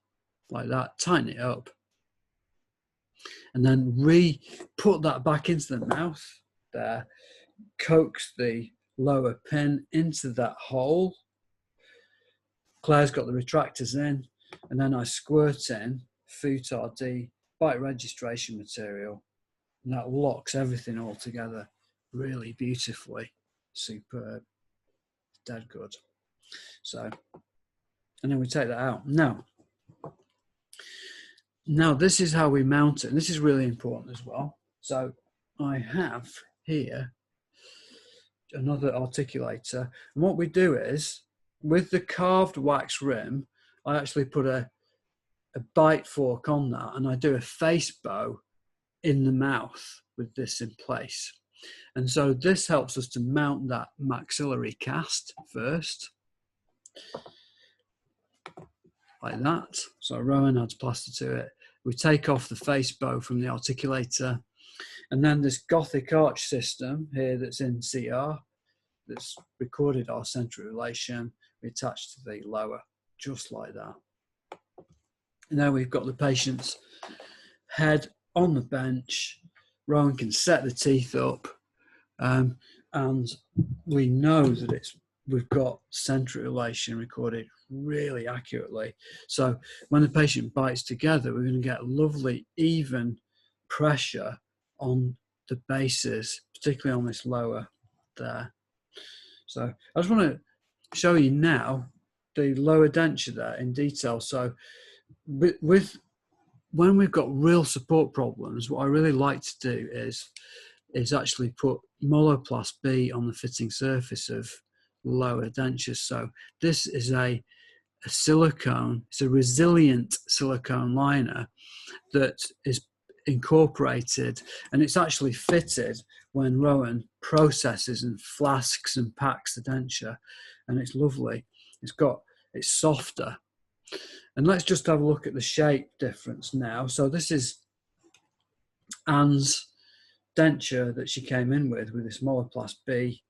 like that, tighten it up, and then put that back into the mouth there, coax the lower pin into that hole. Claire's got the retractors in, and then I squirt in Futar D bite registration material, and that locks everything all together really beautifully. Superb. Dead good. So, and then we take that out. Now this is how we mount it, and this is really important as well. So I have here another articulator, and what we do is, with the carved wax rim, I actually put a bite fork on that, and I do a face bow in the mouth with this in place. And so this helps us to mount that maxillary cast first, like that. So Rowan adds plaster to it. We take off the face bow from the articulator, and then this Gothic arch system here that's in CR, that's recorded our central relation, we attach to the lower, just like that. And now we've got the patient's head on the bench. Rowan can set the teeth up And we know that we've got centric relation recorded really accurately. So when the patient bites together, we're going to get lovely even pressure on the bases, particularly on this lower there. So I just want to show you now the lower denture there in detail. So when we've got real support problems, what I really like to do is actually put Moloplast B on the fitting surface of lower dentures. So this is a silicone, it's a resilient silicone liner that is incorporated, and it's actually fitted when Rowan processes and flasks and packs the denture, and it's lovely. It's softer. And let's just have a look at the shape difference now. So this is Anne's denture that she came in with this Moloplast B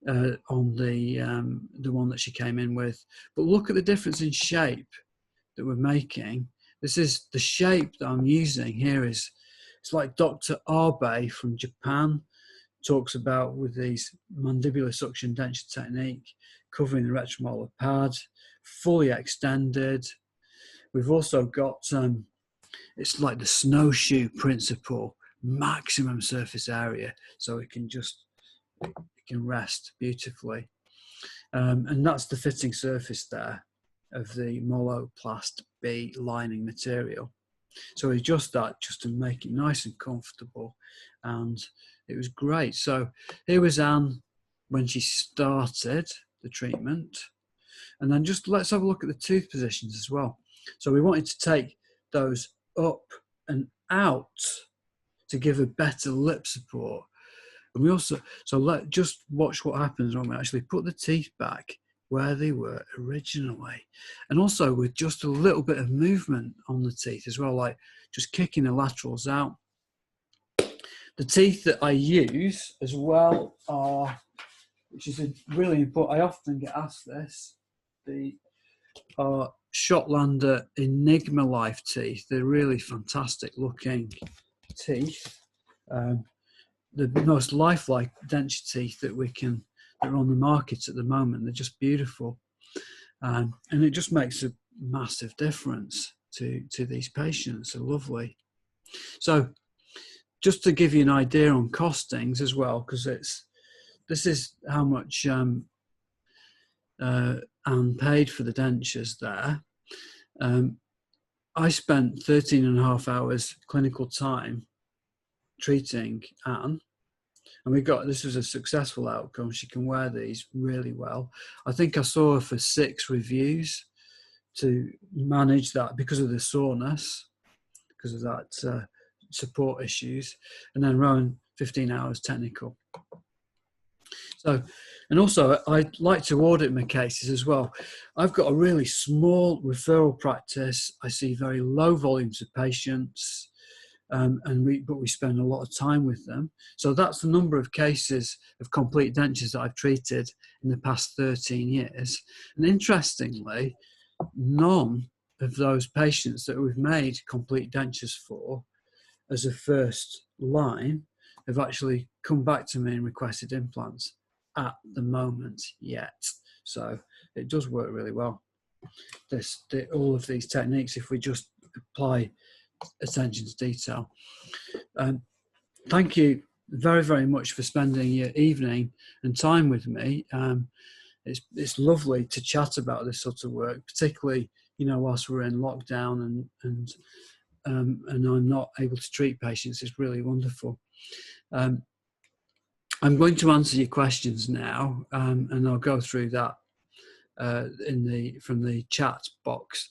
on the one that she came in with. But look at the difference in shape that we're making. This is the shape that I'm using here. It's like Dr. Abe from Japan talks about with these mandibular suction denture technique, covering the retromolar pad, fully extended. We've also got, it's like the snowshoe principle, maximum surface area, so it can rest beautifully. And that's the fitting surface there of the Moloplast B lining material. So we adjust that just to make it nice and comfortable, and it was great. So here was Anne when she started the treatment, and then just let's have a look at the tooth positions as well. So we wanted to take those up and out to give a better lip support. And we also, just watch what happens when we actually put the teeth back where they were originally. And also with just a little bit of movement on the teeth as well, like just kicking the laterals out. The teeth that I use as well are, which is really important, I often get asked this, are Shotlander Enigma Life teeth. They're really fantastic looking teeth. The most lifelike denture teeth that are on the market at the moment. They're just beautiful, and it just makes a massive difference to these patients. They're lovely. So just to give you an idea on costings as well, because this is how much Anne paid for the dentures there. I spent 13 and a half hours clinical time treating Anne, and this was a successful outcome. She can wear these really well. I think I saw her for 6 reviews to manage that because of the soreness, because of that support issues, and then Rowan 15 hours technical. So, and also I like to audit my cases as well. I've got a really small referral practice. I see very low volumes of patients, but we spend a lot of time with them. So that's the number of cases of complete dentures that I've treated in the past 13 years. And interestingly, none of those patients that we've made complete dentures for as a first line have actually come back to me and requested implants at the moment yet. So it does work really well. All of these techniques, if we just apply attention to detail. Thank you very, very much for spending your evening and time with me. It's lovely to chat about this sort of work, particularly whilst we're in lockdown and I'm not able to treat patients. It's really wonderful. I'm going to answer your questions now, and I'll go through that from the chat box.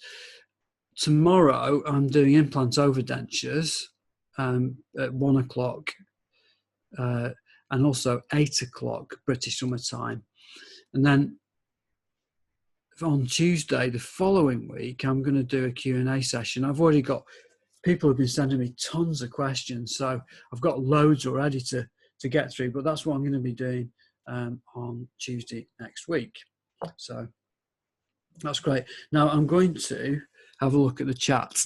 Tomorrow, I'm doing implants over dentures at 1 o'clock and also 8 o'clock British Summer Time. And then on Tuesday, the following week, I'm going to do a Q&A session. I've already got people who've been sending me tons of questions, so I've got loads already to get through, but that's what I'm going to be doing on Tuesday next week. So that's great. Now I'm going to have a look at the chat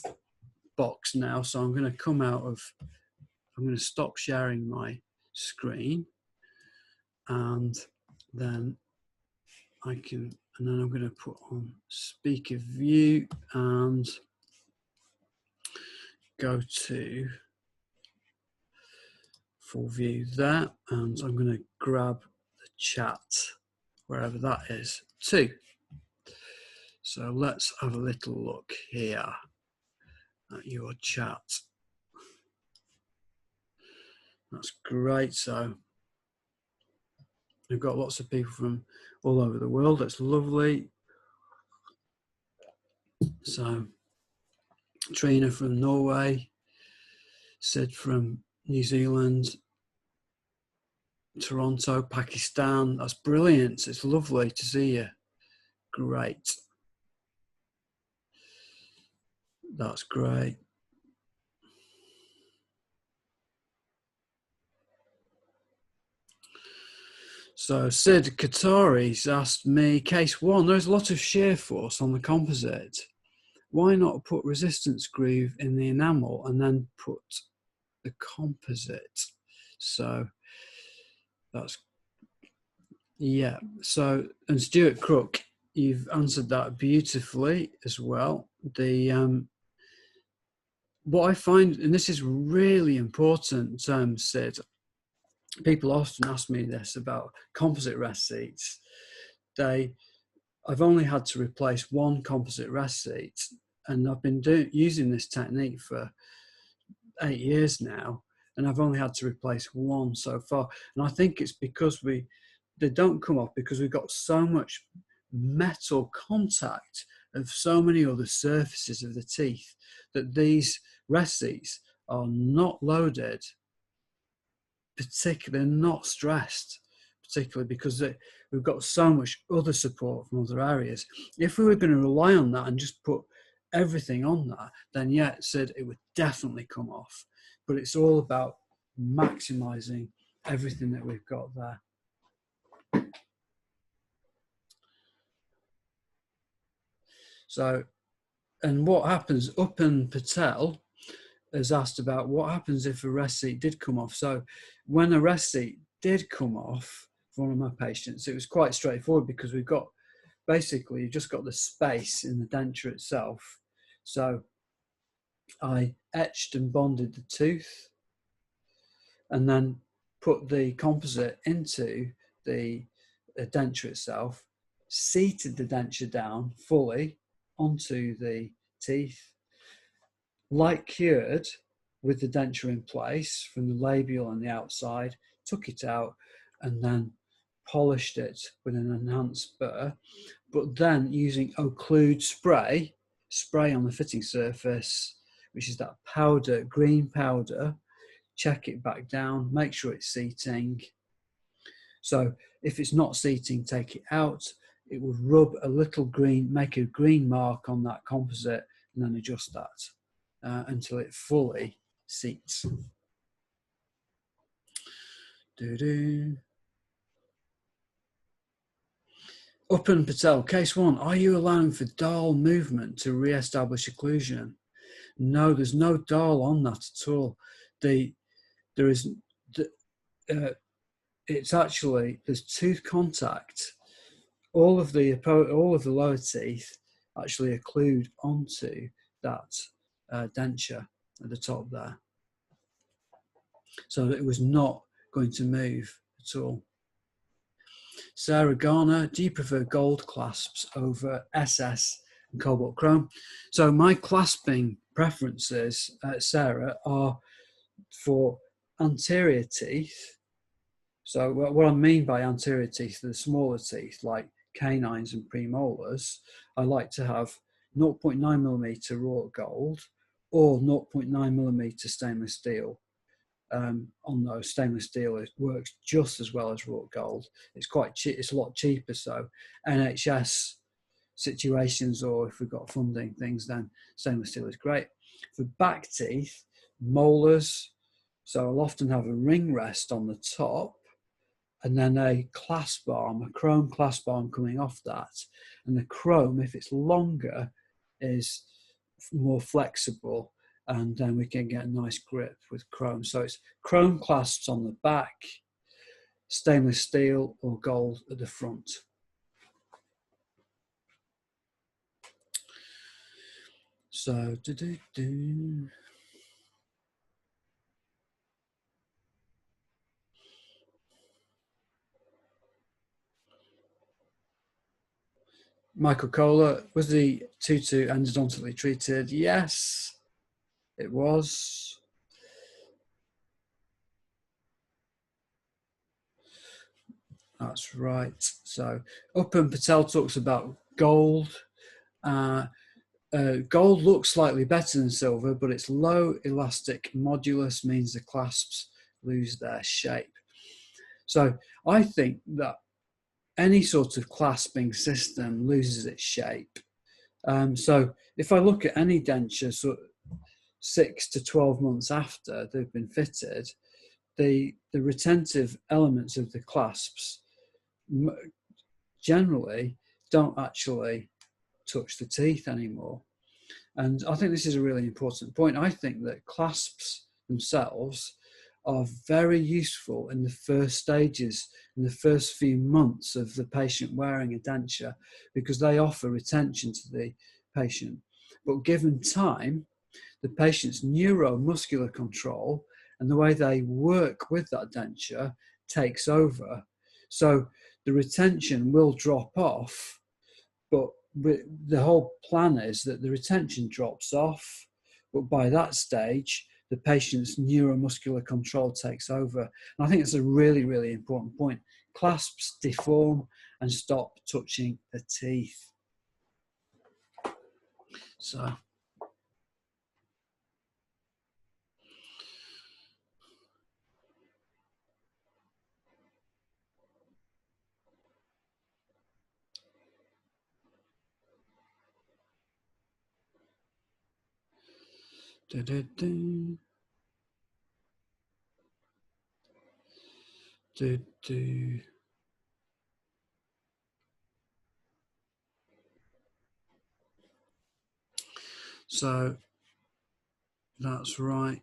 box now. So I'm going to stop sharing my screen. and then I can, and then I'm going to put on speaker view and go to full view there, and I'm going to grab the chat wherever that is too. So let's have a little look here at your chat. That's great. So we've got lots of people from all over the world. That's lovely. So Trina from Norway, Sid from New Zealand, Toronto, Pakistan. That's brilliant. It's lovely to see you. Great. That's great. So Sid Qatari's asked me, case 1, there's a lot of shear force on the composite. Why not put resistance groove in the enamel and then put the composite? So that's, yeah. So, and Stuart Crook, you've answered that beautifully as well. The what I find, and this is really important, Sid, people often ask me this about composite rest seats. I've only had to replace one composite rest seat, and I've been using this technique for 8 years now, and I've only had to replace one so far. And I think it's because they don't come off because we've got so much metal contact of so many other surfaces of the teeth that these rest seats are not loaded, particularly not stressed, particularly because we've got so much other support from other areas. If we were going to rely on that and just put everything on that, then yeah, it would definitely come off. But it's all about maximizing everything that we've got there. So, and what happens, Upan Patel has asked about what happens if a rest seat did come off. So when a rest seat did come off for one of my patients, it was quite straightforward because we've got, basically, you've just got the space in the denture itself. So I etched and bonded the tooth and then put the composite into the denture itself, seated the denture down fully onto the teeth, light cured with the denture in place from the labial on the outside, took it out and then polished it with an enhanced burr, but then using occlude spray on the fitting surface, which is that powder, green powder, check it back down, make sure it's seating. So if it's not seating, take it out. It will rub a little green, make a green mark on that composite and then adjust that until it fully seats. Upan Patel, case 1, are you allowing for dial movement to re-establish occlusion? No, there's no dial on that at all. It's actually, there's tooth contact. All of the lower teeth actually occlude onto that denture at the top there. So it was not going to move at all. Sarah Garner, do you prefer gold clasps over SS and cobalt chrome? So my clasping preferences, Sarah, are for anterior teeth. So what I mean by anterior teeth, the smaller teeth like canines and premolars, I like to have 0.9mm wrought gold or 0.9mm stainless steel. On those stainless steel, it works just as well as wrought gold. It's quite cheap. It's a lot cheaper. So NHS situations, or if we've got funding things, then stainless steel is great. For back teeth, molars, so I'll often have a ring rest on the top and then a clasp arm, a chrome clasp arm coming off that. And the chrome, if it's longer, is more flexible, and then we can get a nice grip with chrome. So it's chrome clasps on the back, stainless steel or gold at the front. So, Michael Kohler, was the tutu endodontically treated? Yes, it was. That's right. So Upham Patel talks about gold. Gold looks slightly better than silver, but its low elastic modulus means the clasps lose their shape. So I think that any sort of clasping system loses its shape. So if I look at any denture, so 6 to 12 months after they've been fitted, the retentive elements of the clasps generally don't actually touch the teeth anymore. And I think this is a really important point. I think that clasps themselves are very useful in the first stages, in the first few months of the patient wearing a denture, because they offer retention to the patient. But given time, the patient's neuromuscular control and the way they work with that denture takes over. So the retention will drop off, but the whole plan is that the retention drops off, but by that stage, the patient's neuromuscular control takes over. And I think it's a really, really important point. Clasps deform and stop touching the teeth. So. So that's right.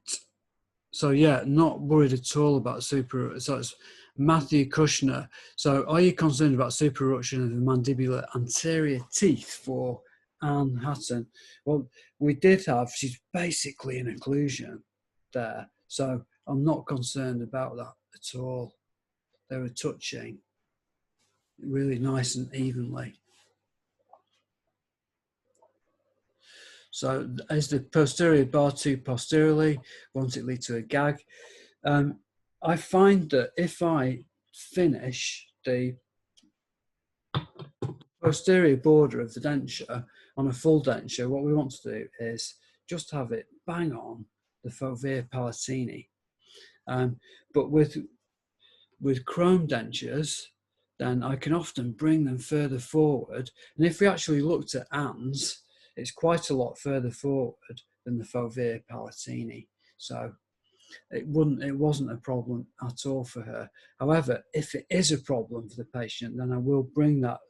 So yeah, not worried at all about super. So it's Matthew Kushner. So are you concerned about super eruption of the mandibular anterior teeth for Anne Hatton? Well, we did have, she's basically an occlusion there. So I'm not concerned about that at all. They were touching really nice and evenly. So as the posterior bar too posteriorly, won't it lead to a gag? I find that if I finish the posterior border of the denture on a full denture, what we want to do is just have it bang on the fovea palatini. But with chrome dentures, then I can often bring them further forward. And if we actually looked at Anne's, it's quite a lot further forward than the fovea palatini. So it wasn't a problem at all for her. However, if it is a problem for the patient, then I will bring that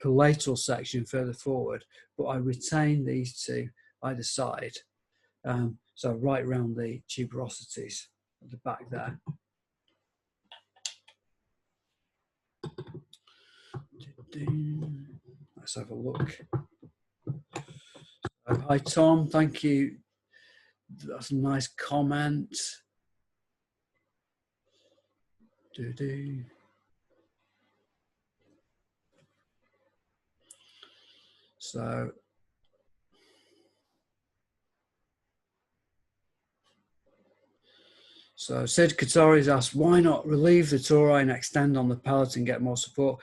palatal section further forward, but I retain these two either side. So right around the tuberosities at the back there. Let's have a look. Hi Tom, thank you. That's a nice comment. So Sid Katari's asked, why not relieve the tori and extend on the palate and get more support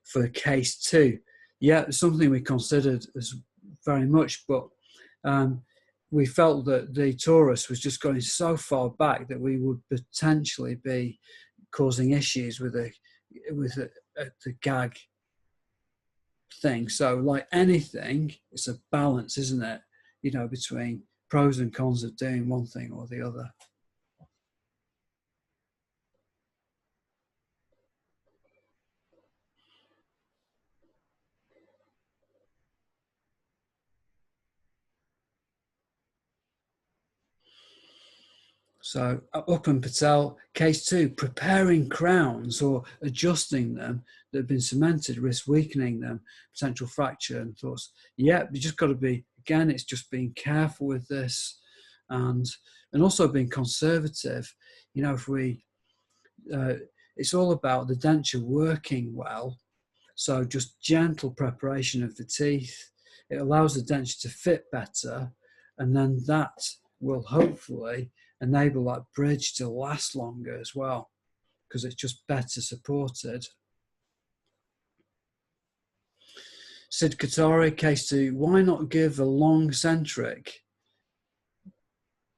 for case 2? Yeah, it's something we considered as very much, but we felt that the torus was just going so far back that we would potentially be causing issues with the gag thing. So like anything, it's a balance, isn't it? You know, between pros and cons of doing one thing or the other. So up and Patel, case 2, preparing crowns or adjusting them that have been cemented, risk weakening them, potential fracture, and thoughts, yeah, you just got to be, again, it's just being careful with this, and also being conservative. You know, if we, it's all about the denture working well. So just gentle preparation of the teeth. It allows the denture to fit better, and then that will hopefully enable that bridge to last longer as well, because it's just better supported. Sid Katari, case 2, why not give a long centric?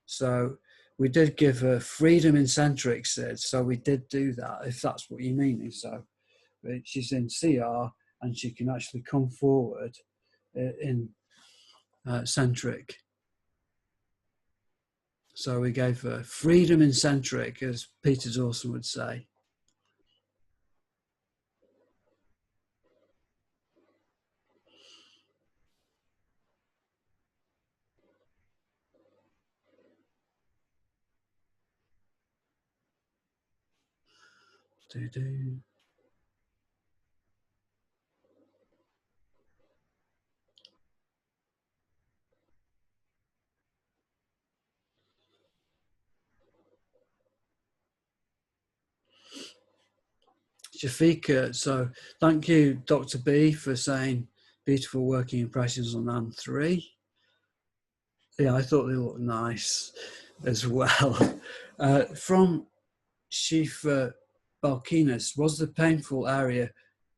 So we did give her freedom in centric, Sid, so we did do that, if that's what you're meaning. So she's in CR and she can actually come forward in centric. So we gave her freedom in centric, as Peter Dawson would say. Do-do. Shafika, so thank you, Dr. B, for saying beautiful working impressions on AN3. Yeah, I thought they looked nice as well. From Shifa Balkinas, was the painful area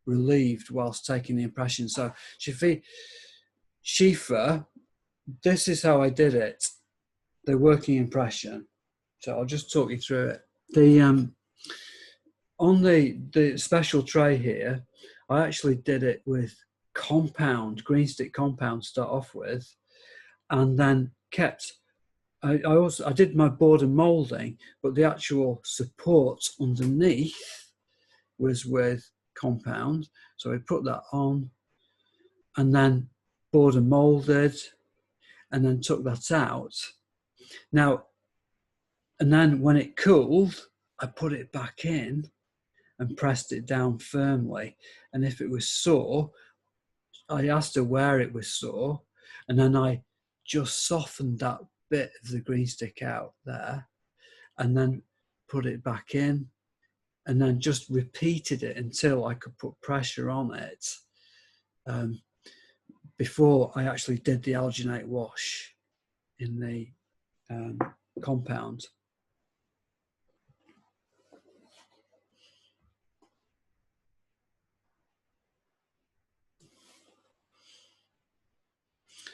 relieved whilst taking the impression? So Shifa, this is how I did it, the working impression. So I'll just talk you through it. On the special tray here, I actually did it with compound, green stick compound to start off with, and then kept, I did my border moulding, but the actual support underneath was with compound. So I put that on and then border moulded and then took that out. Now, and then when it cooled, I put it back in and pressed it down firmly. And if it was sore, I asked her where it was sore, and then I just softened that bit of the green stick out there, and then put it back in, and then just repeated it until I could put pressure on it before I actually did the alginate wash in the compound.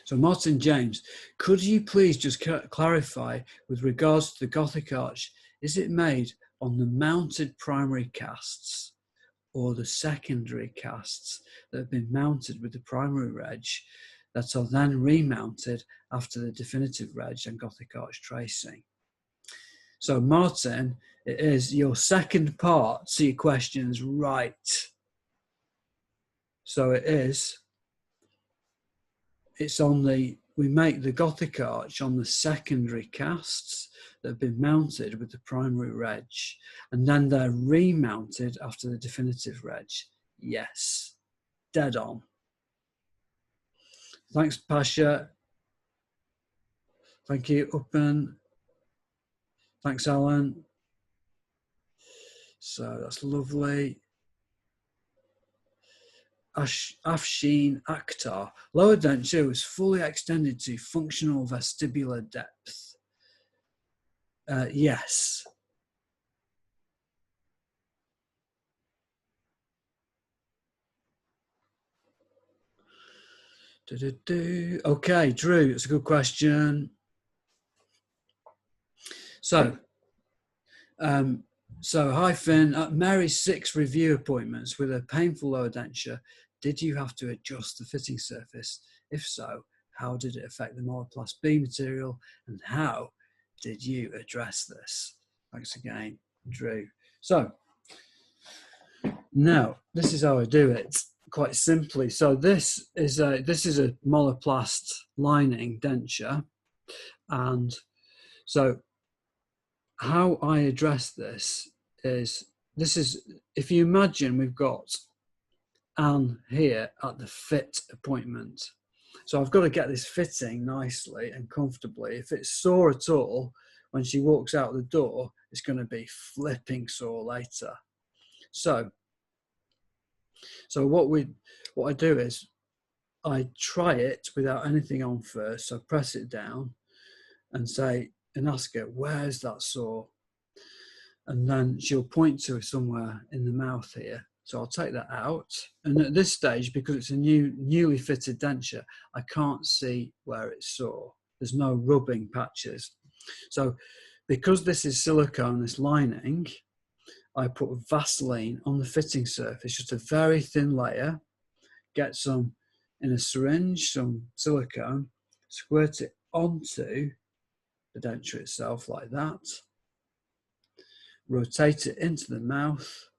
So Martin James, could you please just clarify with regards to the Gothic arch, is it made on the mounted primary casts or the secondary casts that have been mounted with the primary reg that are then remounted after the definitive reg and Gothic arch tracing? So Martin, it is your second part to your questions right. So it's on the, we make the Gothic arch on the secondary casts that have been mounted with the primary reg, and then they're remounted after the definitive reg. Yes, dead on. Thanks, Pasha. Thank you, Uppen. Thanks, Alan. So that's lovely. Afshin Akhtar. Lower denture was fully extended to functional vestibular depth. Yes. Okay, Drew, it's a good question. So hi Finn, at Mary's 6 review appointments with a painful lower denture, did you have to adjust the fitting surface? If so, how did it affect the Monoplast B material, and how did you address this? Thanks again, Drew. So now this is how I do it, quite simply. So this is a Monoplast lining denture, and so how I address this is, if you imagine we've got Anne here at the fit appointment. So I've got to get this fitting nicely and comfortably. If it's sore at all, when she walks out the door, it's going to be flipping sore later. So what I do is I try it without anything on first. So I press it down and ask her, where's that sore? And then she'll point to somewhere in the mouth here. So I'll take that out. And at this stage, because it's a newly fitted denture, I can't see where it's sore. There's no rubbing patches. So because this is silicone, this lining, I put Vaseline on the fitting surface, just a very thin layer, get some in a syringe, some silicone, squirt it onto the denture itself like that, rotate it into the mouth,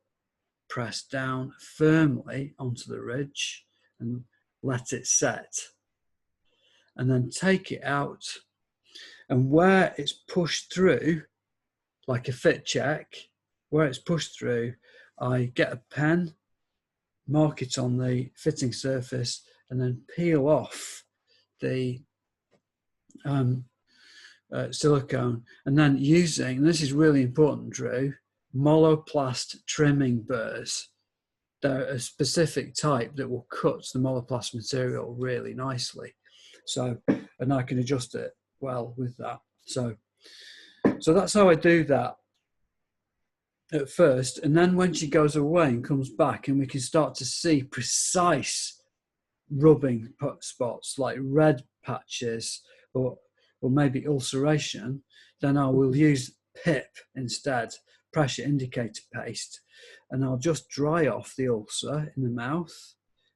press down firmly onto the ridge and let it set. And then take it out, and where it's pushed through, like a fit check, where it's pushed through, I get a pen, mark it on the fitting surface, and then peel off the silicone. And then using, and this is really important, Drew, Moloplast trimming burrs. They're a specific type that will cut the Moloplast material really nicely. So, and I can adjust it well with that. So that's how I do that at first. And then when she goes away and comes back, and we can start to see precise rubbing spots like red patches or maybe ulceration, then I will use PIP instead, pressure indicator paste, and I'll just dry off the ulcer in the mouth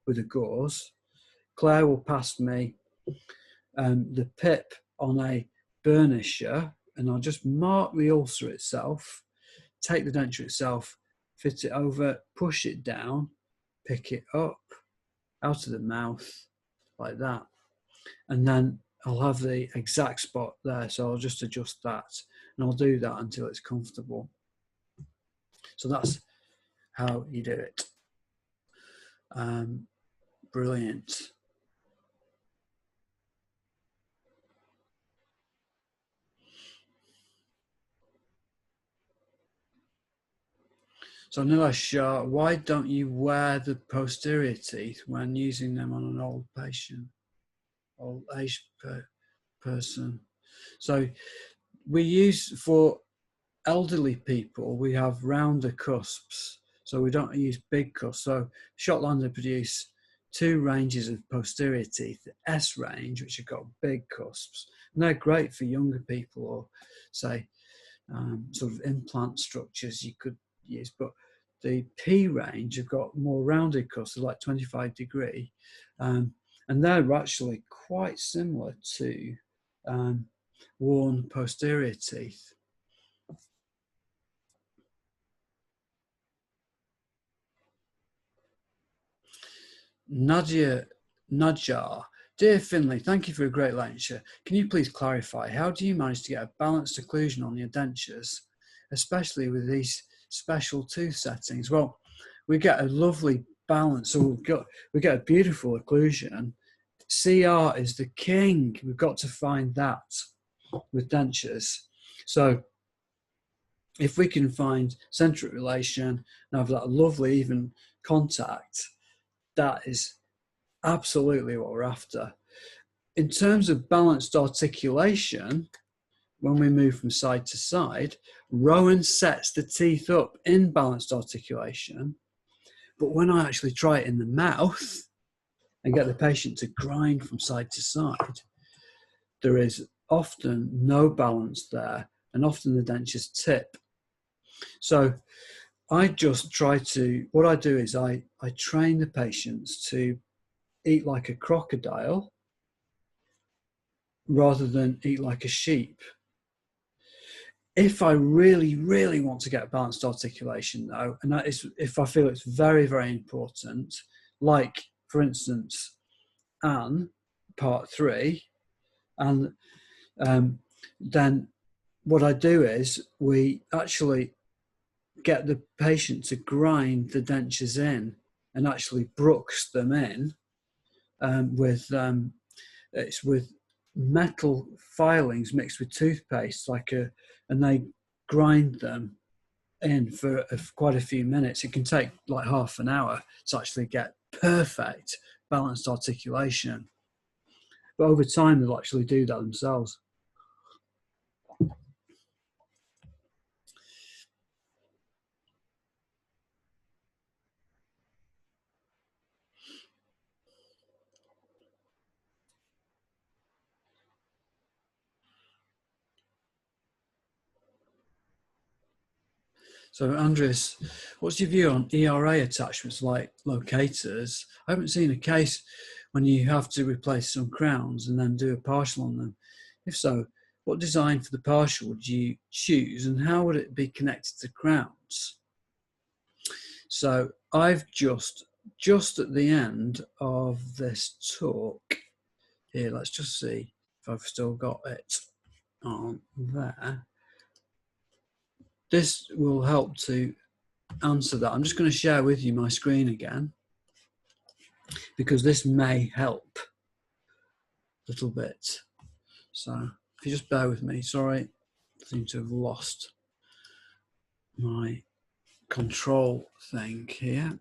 with a gauze. Claire will pass me the PIP on a burnisher, and I'll just mark the ulcer itself, take the denture itself, fit it over, push it down, pick it up out of the mouth like that, and then I'll have the exact spot there, so I'll just adjust that, and I'll do that until it's comfortable. So that's how you do it. Brilliant. So Nilesh Shah, why don't you wear the posterior teeth when using them on an old patient, old age person? So we use, for elderly people, we have rounder cusps, so we don't use big cusps. So Shotlander produce two ranges of posterior teeth, the S range, which have got big cusps, and they're great for younger people, or say sort of implant structures you could use. But the P range have got more rounded cusps, like 25 degree, and they're actually quite similar to worn posterior teeth. Nadia Najjar, dear Finley, thank you for a great lecture. Can you please clarify, how do you manage to get a balanced occlusion on your dentures, especially with these special tooth settings? Well, we get a lovely balance, so we get a beautiful occlusion. CR is the king. We've got to find that with dentures. So if we can find centric relation and have that lovely even contact, that is absolutely what we're after. In terms of balanced articulation, when we move from side to side, Rowan sets the teeth up in balanced articulation, but when I actually try it in the mouth and get the patient to grind from side to side, there is often no balance there, and often the dentures tip. So I just try to, what I do is I train the patients to eat like a crocodile rather than eat like a sheep. If I really, really want to get balanced articulation though, and that is if I feel it's very, very important, like for instance, Anne, part 3, and then what I do is we actually get the patient to grind the dentures in and actually brooks them in it's with metal filings mixed with toothpaste, and they grind them in for quite a few minutes. It can take like half an hour to actually get perfect balanced articulation. But over time, they'll actually do that themselves. So, Andres, what's your view on ERA attachments like locators? I haven't seen a case when you have to replace some crowns and then do a partial on them. If so, what design for the partial would you choose and how would it be connected to crowns? So I've just at the end of this talk here, let's just see if I've still got it on there. This will help to answer that. I'm just going to share with you my screen again because this may help a little bit. So if you just bear with me, sorry, I seem to have lost my control thing here.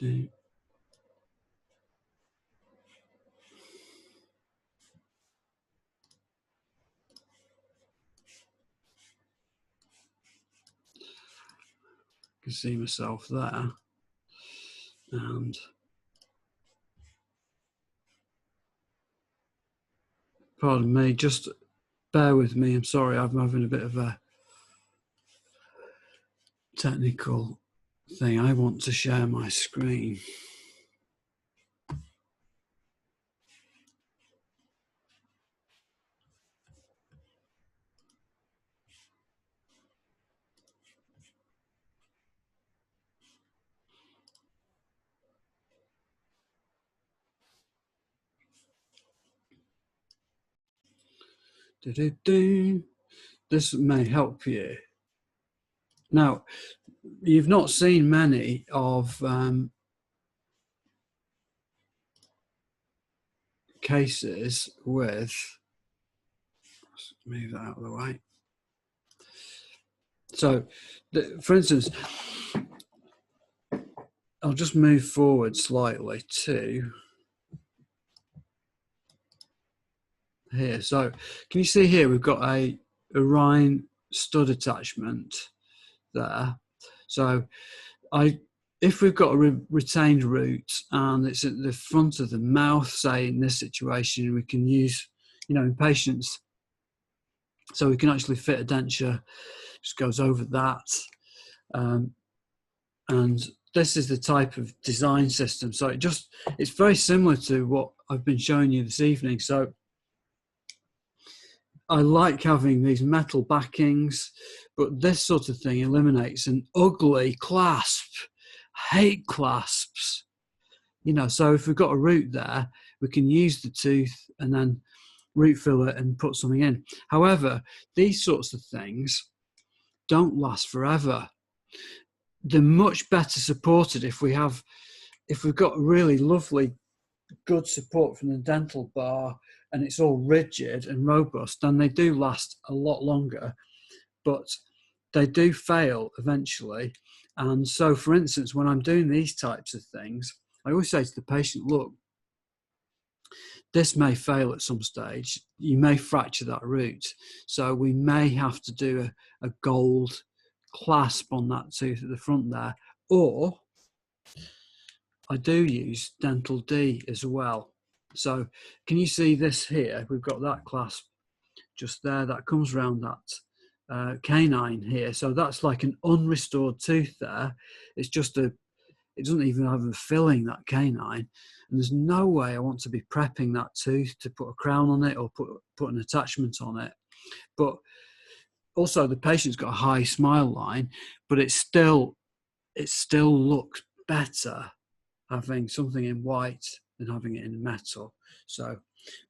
You can see myself there, and pardon me, just bear with me. I'm sorry, I'm having a bit of a technical thing. I want to share my screen. This may help you. Now, you've not seen many of cases with, let's move that out of the way. So, for instance, I'll just move forward slightly to here. So, can you see here we've got a Rhine stud attachment there. So, if we've got a retained root and it's at the front of the mouth, say in this situation, we can use, in patients, so we can actually fit a denture, just goes over that. And this is the type of design system. So it's very similar to what I've been showing you this evening. So I like having these metal backings, but this sort of thing eliminates an ugly clasp. Hate clasps. So if we've got a root there, we can use the tooth and then root fill it and put something in. However, these sorts of things don't last forever. They're much better supported if we've got really lovely, good support from the dental bar and it's all rigid and robust, then they do last a lot longer, but they do fail eventually. And so, for instance, when I'm doing these types of things, I always say to the patient, look, this may fail at some stage. You may fracture that root. So we may have to do a gold clasp on that tooth at the front there. Or I do use Dental D as well. So can you see this here? We've got that clasp just there. That comes around that canine here. So that's like an unrestored tooth there. It's just it doesn't even have a filling, that canine. And there's no way I want to be prepping that tooth to put a crown on it or put an attachment on it. But also the patient's got a high smile line, but it still looks better having something in white than having it in metal. So,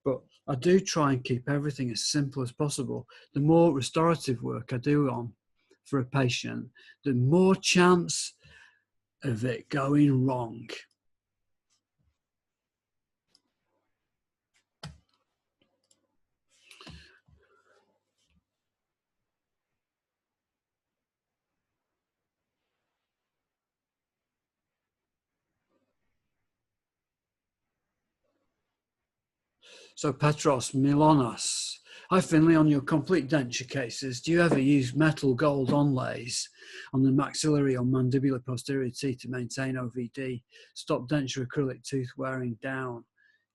but I do try and keep everything as simple as possible. The more restorative work I do on for a patient, the more chance of it going wrong. So Petros Milonas. Hi Finley, on your complete denture cases, do you ever use metal gold onlays on the maxillary or mandibular posterior teeth to maintain OVD, stop denture acrylic tooth wearing down?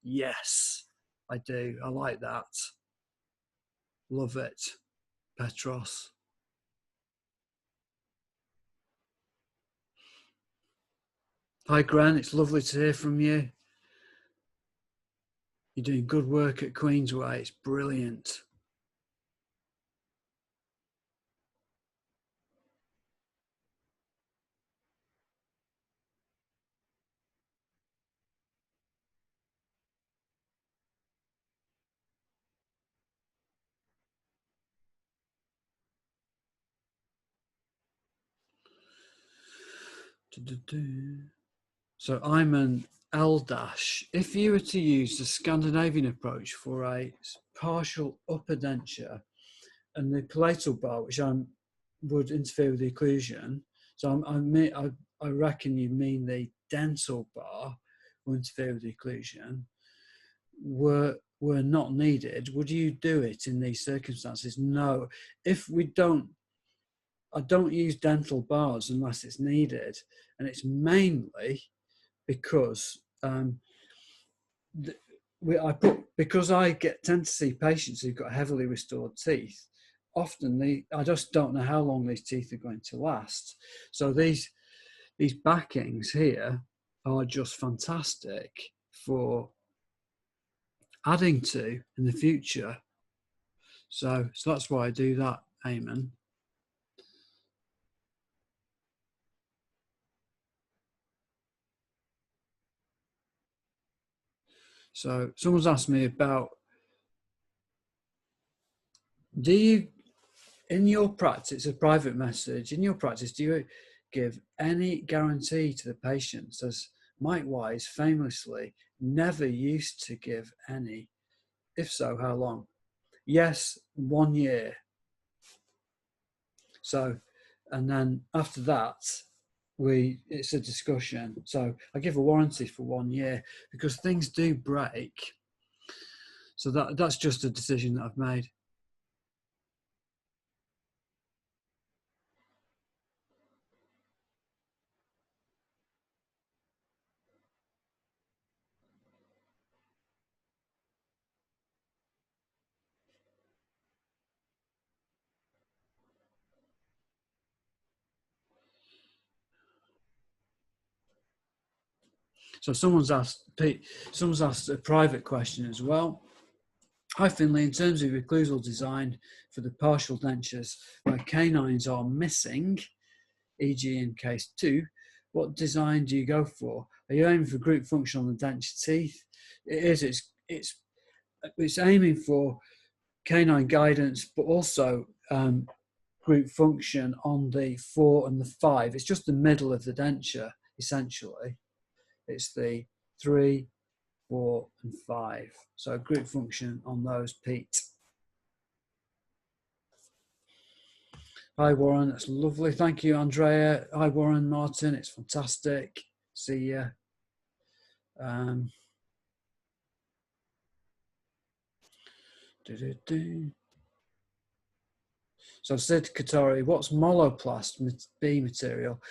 Yes, I do. I like that. Love it, Petros. Hi Gren, it's lovely to hear from you. You're doing good work at Queensway. It's brilliant. So I'm an L dash. If you were to use the Scandinavian approach for a partial upper denture and the palatal bar, which would interfere with the occlusion, so I reckon you mean the dental bar will interfere with the occlusion, were not needed, would you do it in these circumstances? No. If we don't, I don't use dental bars unless it's needed, and it's mainly because because I tend to see patients who've got heavily restored teeth. Often I just don't know how long these teeth are going to last. So these backings here are just fantastic for adding to in the future. So that's why I do that, Eamon. So someone's asked me about, do you, in your practice, it's a private message, in your practice, do you give any guarantee to the patients, as Mike Wise famously never used to give any? If so, how long? Yes, 1 year. So, and then after that, it's a discussion. So I give a warranty for 1 year because things do break. So that's just a decision that I've made. So someone's asked a private question as well. Hi Finley, in terms of occlusal design for the partial dentures where canines are missing, e.g. in case 2, what design do you go for? Are you aiming for group function on the denture teeth? It is. It's aiming for canine guidance, but also group function on the 4 and the 5. It's just the middle of the denture, essentially. It's the 3, 4, and 5. So group function on those, Pete. Hi, Warren. That's lovely. Thank you, Andrea. Hi, Warren, Martin. It's fantastic. See you. So Sid Katari, what's Moloplast B material?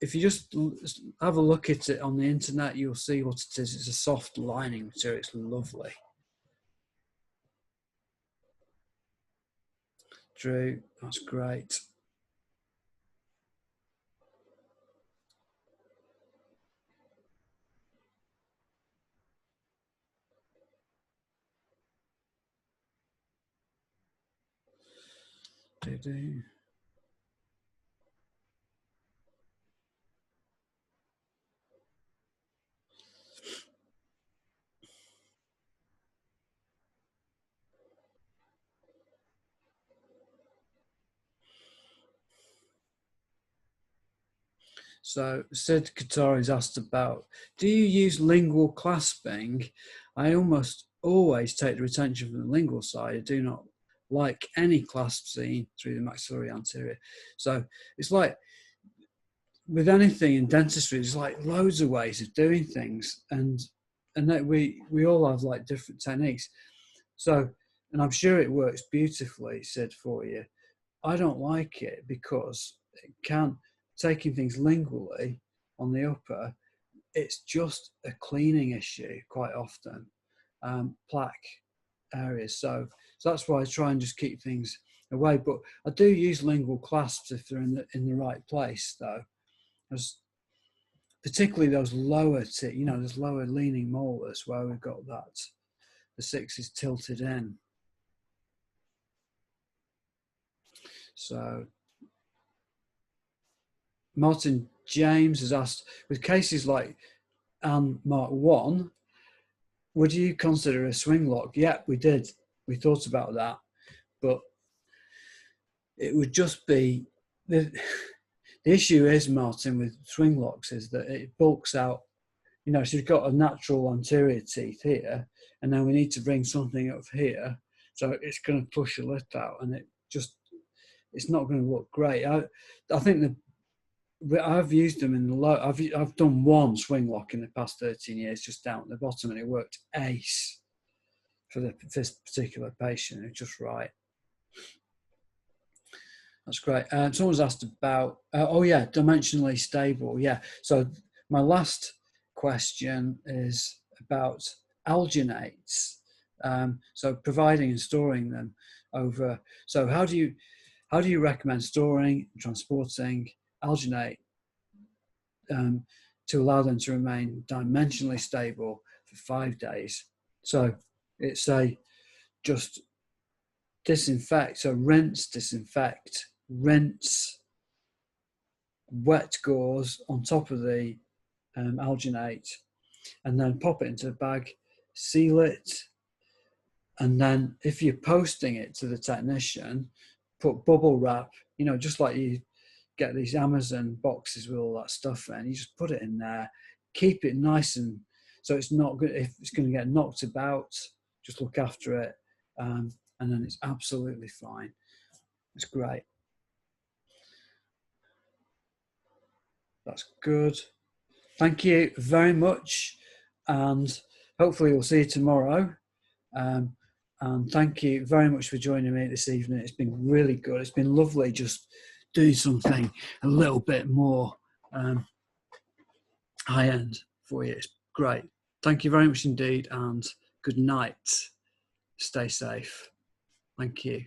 If you just have a look at it on the internet, you'll see what it is. It's a soft lining material. It's lovely. Drew, that's great. So Sid Katari's asked about, do you use lingual clasping? I almost always take the retention from the lingual side. I do not like any clasp seen through the maxillary anterior. So it's like with anything in dentistry, there's like loads of ways of doing things, and that we all have like different techniques. So, and I'm sure it works beautifully, Sid, for you. I don't like it because it can, taking things lingually on the upper, it's just a cleaning issue quite often, plaque areas. So that's why I try and just keep things away. But I do use lingual clasps if they're in the right place, though. Particularly those lower, those lower leaning molars where we've got that, the 6 is tilted in. So Martin James has asked, with cases like Mark 1, would you consider a swing lock? Yeah, we did. We thought about that, but it would just be, the issue is, Martin, with swing locks is that it bulks out. So you've got a natural anterior teeth here, and then we need to bring something up here. So it's going to push the lip out, and it's not going to look great. I think I've used them in the low. I've done one swing lock in the past 13 years, just down at the bottom, and it worked ace for this particular patient. It's just right. That's great. Someone's asked about, dimensionally stable. Yeah. So my last question is about alginates. So providing and storing them over. So how do you recommend storing, transporting alginate to allow them to remain dimensionally stable for 5 days? So it's just disinfect. So rinse, disinfect, rinse, wet gauze on top of the alginate, and then pop it into a bag, seal it, and then if you're posting it to the technician, put bubble wrap, just like you get these Amazon boxes with all that stuff in. You just put it in there, keep it nice, and so it's not good. If it's going to get knocked about, just look after it, and then it's absolutely fine. It's great. That's good. Thank you very much, and hopefully we'll see you tomorrow. And thank you very much for joining me this evening. It's been really good. It's been lovely just doing something a little bit more high-end for you. It's great. Thank you very much indeed, and good night. Stay safe. Thank you.